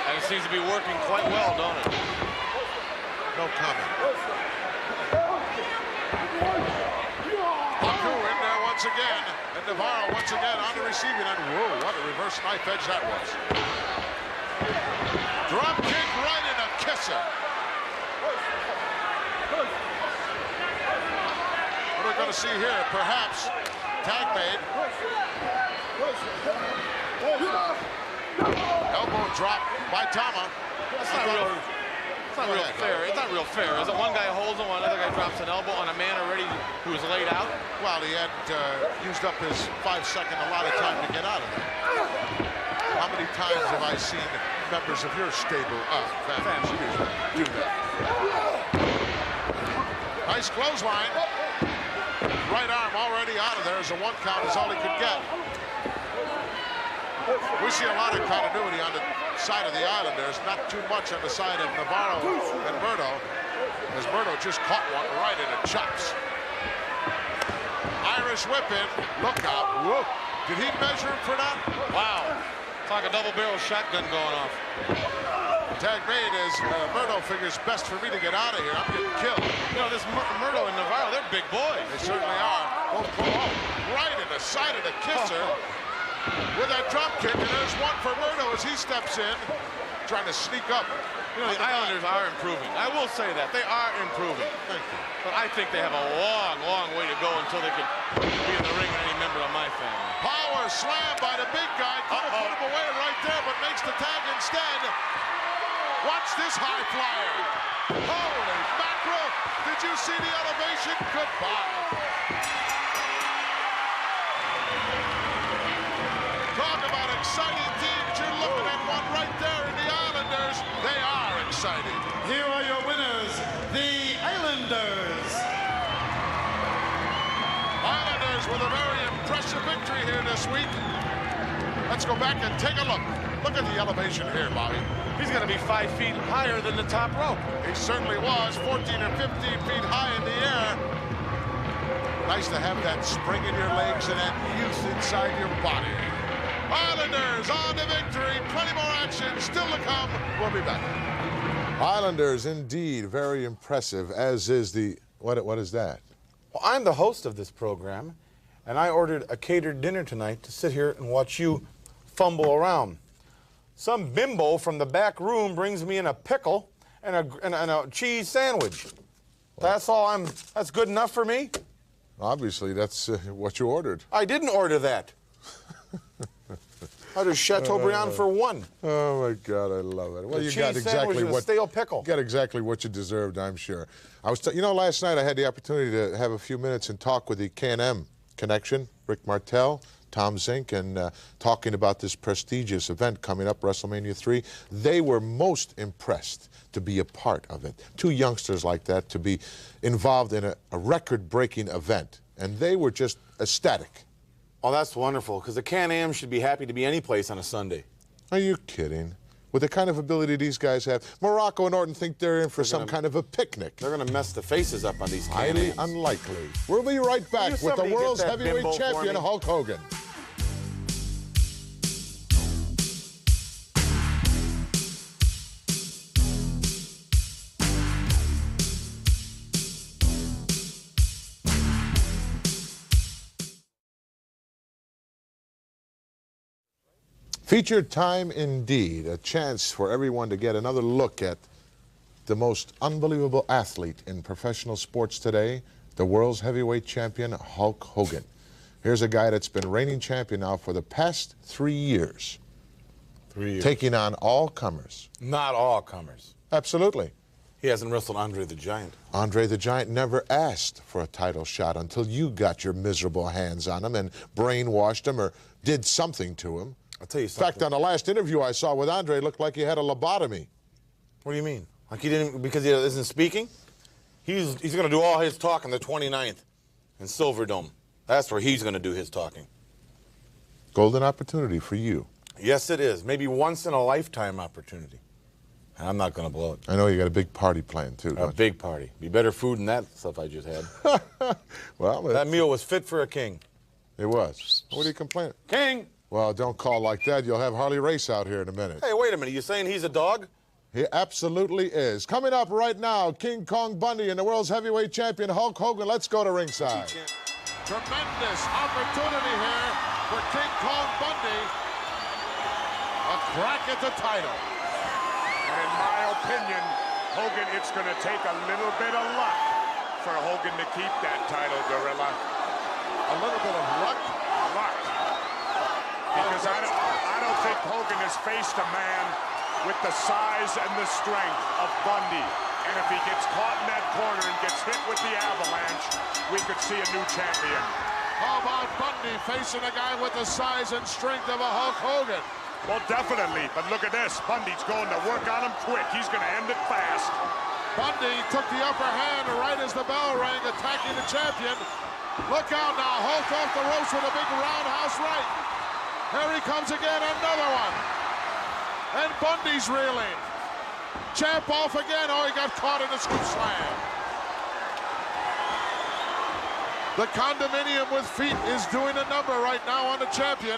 And it seems to be working quite well, don't it? No comment. Haku in there once again. And Navarro once again on the receiving end. Whoa, what a reverse knife edge that was. Drop kick right in a kisser. What are we going to see here? Perhaps tag made. Elbow drop by Tama. That's It's not real fair. It's not real fair. Is it one guy holds him, one other guy drops an elbow on a man already who was laid out? Well, he had used up his 5-second allotted time to get out of there. How many times have I seen members of your stable, family, do that? Nice clothesline. Right arm already out of there as a 1 count is all he could get. We see a lot of continuity on the side of the Islanders, not too much on the side of Navarro and Murdo, as Murdo just caught one right in the chops. Irish whip in, look out. Whoa. Did he measure him for that? Wow. It's like a double-barrel shotgun going off. Tag made as Murdo figures best for me to get out of here. I'm getting killed. You know, this Murdo and Navarro, they're big boys. They certainly are. Right in the side of the kisser. With that drop kick, and there's one for Murdo as he steps in, trying to sneak up. You know, the Islanders are improving. I will say that. They are improving. Thank you. But I think they have a long, long way to go until they can be in the ring with any member of my family. Power slam by the big guy. Could have put him away right there, but makes the tag instead. Watch this high flyer. Holy mackerel. Did you see the elevation? Goodbye. Talk about exciting teams. You're looking at one right there in the Islanders. They are exciting. Here are your winners, the Islanders. Islanders with a very impressive victory here this week. Let's go back and take a look. Look at the elevation here, Bobby. He's going to be 5 feet higher than the top rope. He certainly was, 14 or 15 feet high in the air. Nice to have that spring in your legs and that youth inside your body. Islanders on to victory. Plenty more action still to come. We'll be back. Islanders, indeed, very impressive, as is the... What is that? Well, I'm the host of this program, and I ordered a catered dinner tonight to sit here and watch you fumble around. Some bimbo from the back room brings me in a pickle and a cheese sandwich. That's all that's good enough for me? Obviously, that's what you ordered. I didn't order that. I ordered Chateaubriand for one. Oh my God, I love it. Well, you got exactly what stale pickle. Got exactly what you deserved, I'm sure. I was, you know, last night I had the opportunity to have a few minutes and talk with the K&M connection, Rick Martel, Tom Zink, and talking about this prestigious event coming up, WrestleMania 3. They were most impressed to be a part of it. Two youngsters like that to be involved in a record-breaking event, and they were just ecstatic. Oh, that's wonderful, because the Can-Am should be happy to be any place on a Sunday. Are you kidding? With the kind of ability these guys have, Morocco and Orton think they're in for some kind of a picnic. They're going to mess the faces up on these Can-Ams. Highly unlikely. We'll be right back with the world's heavyweight champion, Hulk Hogan. Featured time indeed, a chance for everyone to get another look at the most unbelievable athlete in professional sports today, the world's heavyweight champion, Hulk Hogan. Here's a guy that's been reigning champion now for the past 3 years. 3 years. Taking on all comers. Not all comers. Absolutely. He hasn't wrestled Andre the Giant. Andre the Giant never asked for a title shot until you got your miserable hands on him and brainwashed him or did something to him. I'll tell you something. In fact, on the last interview I saw with Andre, it looked like he had a lobotomy. What do you mean? Like he didn't, because he isn't speaking? He's going to do all his talk on the 29th in Silverdome. That's where he's going to do his talking. Golden opportunity for you. Yes, it is. Maybe once in a lifetime opportunity. And I'm not going to blow it. I know you got a big party planned, too, A big party. Be better food than that stuff I just had. Well, that meal was fit for a king. It was. What are you complaining? King! Well, don't call like that. You'll have Harley race out here in a minute. Hey, wait a minute. You saying he's a dog? He absolutely is. Coming up right now, King Kong Bundy and the world's heavyweight champion, Hulk Hogan. Let's go to ringside. Tremendous opportunity here for King Kong Bundy. A crack at the title. And in my opinion, Hogan, it's going to take a little bit of luck for Hogan to keep that title, Gorilla. A little bit of luck? Luck. Because I don't think Hogan has faced a man with the size and the strength of Bundy. And if he gets caught in that corner and gets hit with the avalanche, we could see a new champion. How about Bundy facing a guy with the size and strength of a Hulk Hogan? Well, definitely, but look at this. Bundy's going to work on him quick. He's going to end it fast. Bundy took the upper hand right as the bell rang, attacking the champion. Look out now, Hulk off the ropes with a big roundhouse right. Here he comes again, another one. And Bundy's reeling. Champ off again. Oh, he got caught in a scoop slam. The condominium with feet is doing a number right now on the champion.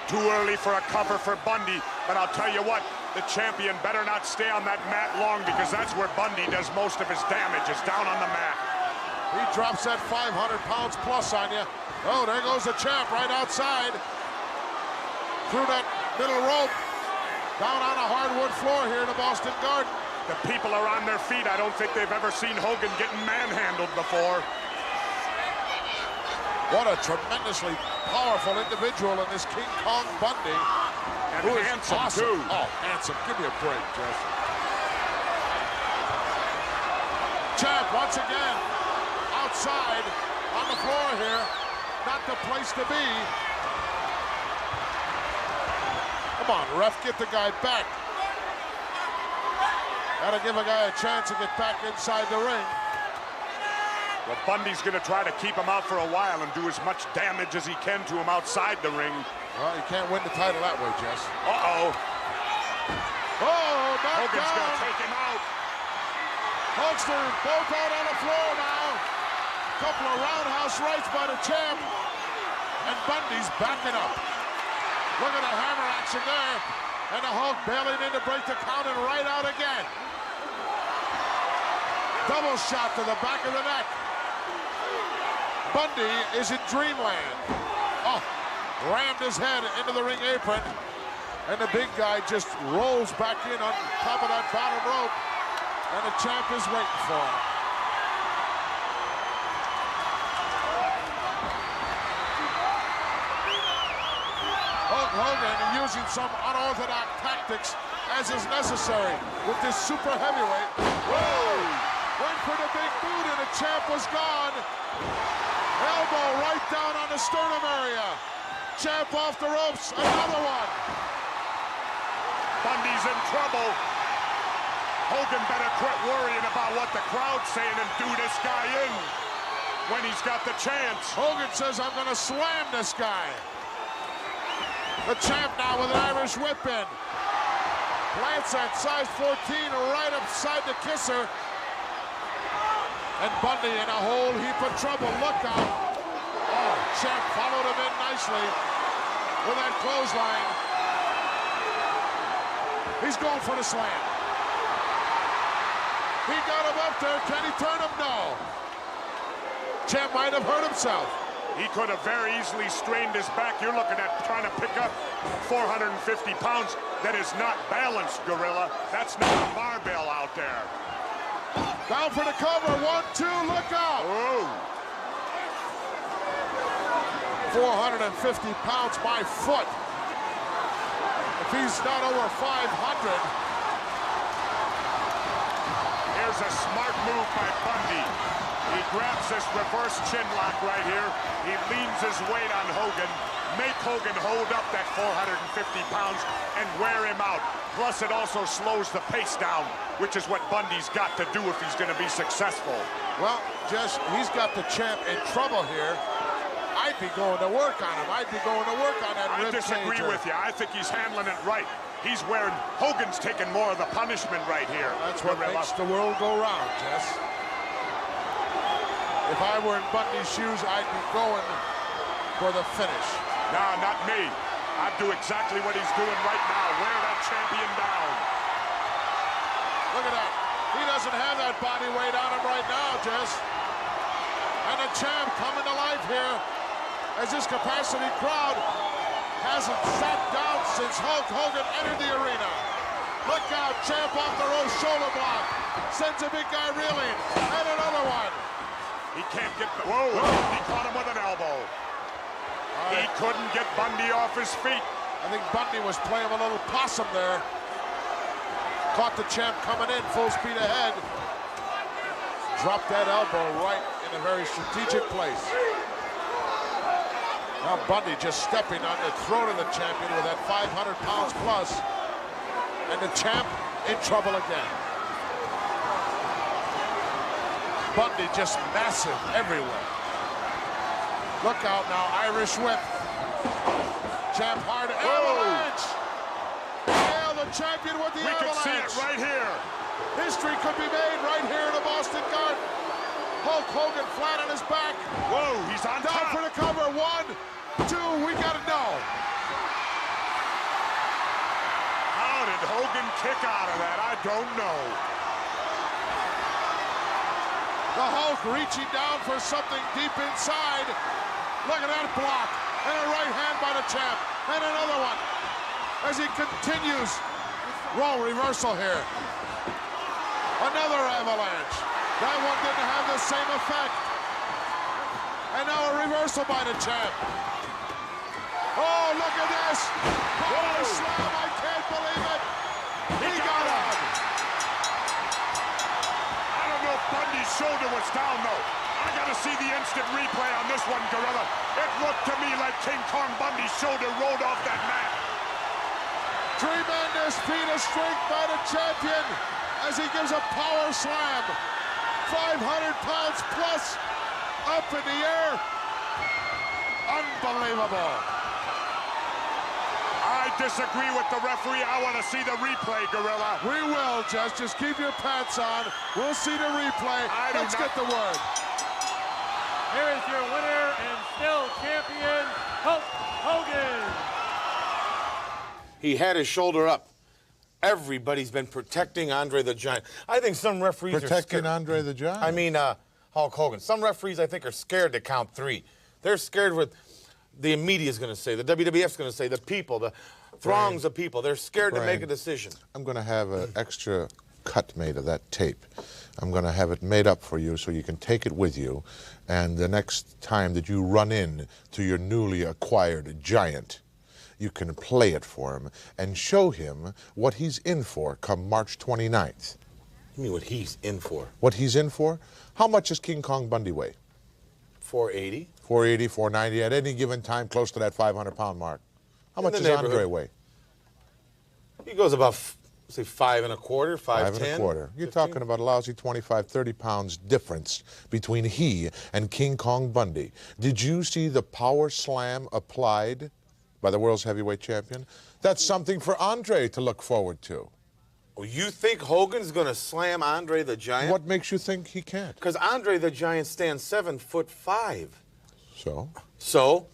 Too early for a cover for Bundy, but I'll tell you what, the champion better not stay on that mat long, because that's where Bundy does most of his damage, is down on the mat. He drops that 500 pounds plus on you. Oh, there goes the champ right outside. Through that middle rope. Down on a hardwood floor here in the Boston Garden. The people are on their feet. I don't think they've ever seen Hogan getting manhandled before. What a tremendously powerful individual in this King Kong Bundy. And handsome, awesome. too. Oh, handsome. Give me a break, Jeff. Champ, once again, outside on the floor here. Not the place to be. Come on, ref, get the guy back. Gotta give a guy a chance to get back inside the ring. Well, Bundy's gonna try to keep him out for a while and do as much damage as he can to him outside the ring. Well, you can't win the title that way, Jess. Uh-oh. Oh, Hogan's gonna take him out. Hulkster both out on the floor now. Couple of roundhouse rights by the champ. And Bundy's backing up. Look at the hammer action there. And the Hulk bailing in to break the count and right out again. Double shot to the back of the neck. Bundy is in dreamland. Oh, rammed his head into the ring apron. And the big guy just rolls back in on top of that bottom rope. And the champ is waiting for him. Hulk Hogan using some unorthodox tactics as is necessary with this super heavyweight. Whoa! Went for the big boot and the champ was gone. Elbow right down on the sternum area. Champ off the ropes, another one. Bundy's in trouble. Hogan better quit worrying about what the crowd's saying and do this guy in when he's got the chance. Hogan says, I'm gonna slam this guy. The champ now with an Irish whip in. Plants that size 14 right upside the kisser. And Bundy in a whole heap of trouble. Look out. Oh, champ followed him in nicely with that clothesline. He's going for the slam. He got him up there. Can he turn him? No. Champ might have hurt himself. He could have very easily strained his back. You're looking at trying to pick up 450 pounds. That is not balanced, Gorilla. That's not a barbell out there. Down for the cover. 1, 2, look out. Oh. 450 pounds by foot. If he's not over 500. Here's a smart move by Bundy. He grabs this reverse chin lock right here. He leans his weight on Hogan. Make Hogan hold up that 450 pounds and wear him out. Plus, it also slows the pace down, which is what Bundy's got to do if he's going to be successful. Well, Jess, he's got the champ in trouble here. I'd be going to work on him. I'd be going to work on that rib I disagree cager. with you. I think he's handling it right. He's wearing, Hogan's taking more of the punishment right here. That's what makes the world go round, Jess. If I were in Bundy's shoes, I'd be going for the finish. Nah, not me. I'd do exactly what he's doing right now. Wear that champion down. Look at that. He doesn't have that body weight on him right now, Jess. And the champ coming to life here as this capacity crowd hasn't sat down since Hulk Hogan entered the arena. Look out, champ off the rope, shoulder block. Sends a big guy reeling. And another one. He can't get the, whoa, he caught him with an elbow. He couldn't get Bundy off his feet. I think Bundy was playing a little possum there. Caught the champ coming in, full speed ahead. Dropped that elbow right in a very strategic place. Now Bundy just stepping on the throat of the champion with that 500 pounds plus. And the champ in trouble again. Bundy just massive everywhere. Look out now, Irish whip. Champ hard avalanche. Yeah, the champion with the avalanche. We can see it right here. History could be made right here in the Boston Garden. Hulk Hogan flat on his back. Whoa, he's on down top. For the cover. 1, 2, we gotta know. How did Hogan kick out of that? I don't know. The Hulk reaching down for something deep inside. Look at that block. And a right hand by the champ. And another one. As he continues. Roll reversal here. Another avalanche. That one didn't have the same effect. And now a reversal by the champ. Oh, look at this. Power slam. I can't believe it. He got up. I don't know if Bundy's shoulder was down, though. I got to see the instant replay on this one, Gorilla. It looked to me like King Kong Bundy's shoulder rolled off that mat. Tremendous feat of strength by the champion as he gives a power slam. 500 pounds plus up in the air. Unbelievable. I disagree with the referee. I want to see the replay, Gorilla. We will, Jess. Just keep your pants on. We'll see the replay. Let's get the word. Here is your winner and still champion, Hulk Hogan. He had his shoulder up. Everybody's been protecting Andre the Giant. I think some referees are protecting scared. Andre the Giant? I mean, Hulk Hogan. Some referees, I think, are scared to count 3. They're scared what the media's going to say, the WWF's going to say, the people, the throngs of people. They're scared to make a decision. I'm going to have an extra cut made of that tape. I'm going to have it made up for you so you can take it with you. And the next time that you run in to your newly acquired giant, you can play it for him and show him what he's in for come March 29th. You mean what he's in for? What he's in for? How much does King Kong Bundy weigh? 480. 480, 490, at any given time close to that 500-pound mark. How much does Andre weigh? He goes about, say, 5 1/4, 5'10". 5 1/4. You're talking about a lousy 25, 30 pounds difference between he and King Kong Bundy. Did you see the power slam applied by the world's heavyweight champion? That's something for Andre to look forward to. Oh, you think Hogan's going to slam Andre the Giant? What makes you think he can't? Because Andre the Giant stands 7'5". So? So?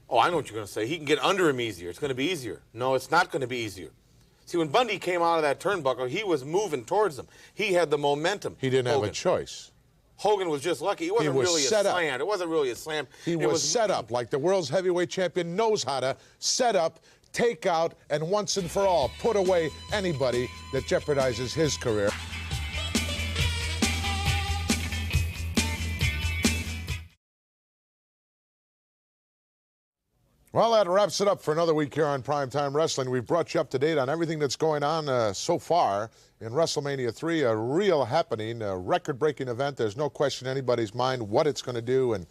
Oh, I know what you're going to say. He can get under him easier. It's going to be easier. No, it's not going to be easier. See, when Bundy came out of that turnbuckle, he was moving towards him. He had the momentum. He didn't have a choice. Hogan was just lucky. It wasn't really a slam. It wasn't really a slam. He was set up like the world's heavyweight champion knows how to set up, take out, and once and for all put away anybody that jeopardizes his career. Well, that wraps it up for another week here on Prime Time Wrestling. We've brought you up to date on everything that's going on so far in WrestleMania III, a real happening, a record-breaking event. There's no question in anybody's mind what it's going to do and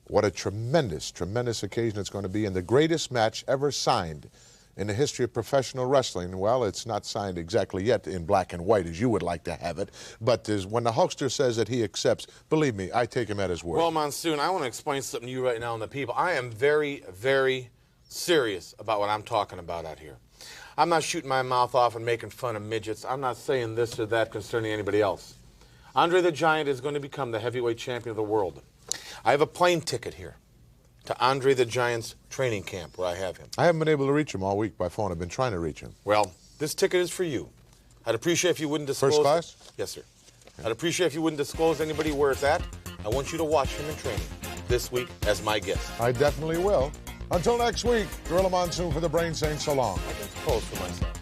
what a tremendous, tremendous occasion it's going to be. And the greatest match ever signed in the history of professional wrestling. Well, it's not signed exactly yet in black and white as you would like to have it, but when the Hulkster says that he accepts, believe me, I take him at his word. Well, Monsoon, I want to explain something to you right now and the people. I am very, very serious about what I'm talking about out here. I'm not shooting my mouth off and making fun of midgets. I'm not saying this or that concerning anybody else. Andre the Giant is going to become the heavyweight champion of the world. I have a plane ticket here to Andre the Giant's training camp where I have him. I haven't been able to reach him all week by phone. I've been trying to reach him. Well, this ticket is for you. I'd appreciate if you wouldn't disclose... First class? Yes, sir. I'd appreciate if you wouldn't disclose anybody where it's at. I want you to watch him in training this week as my guest. I definitely will. Until next week, Gorilla Monsoon for the Brain saying so long. I can pose for myself.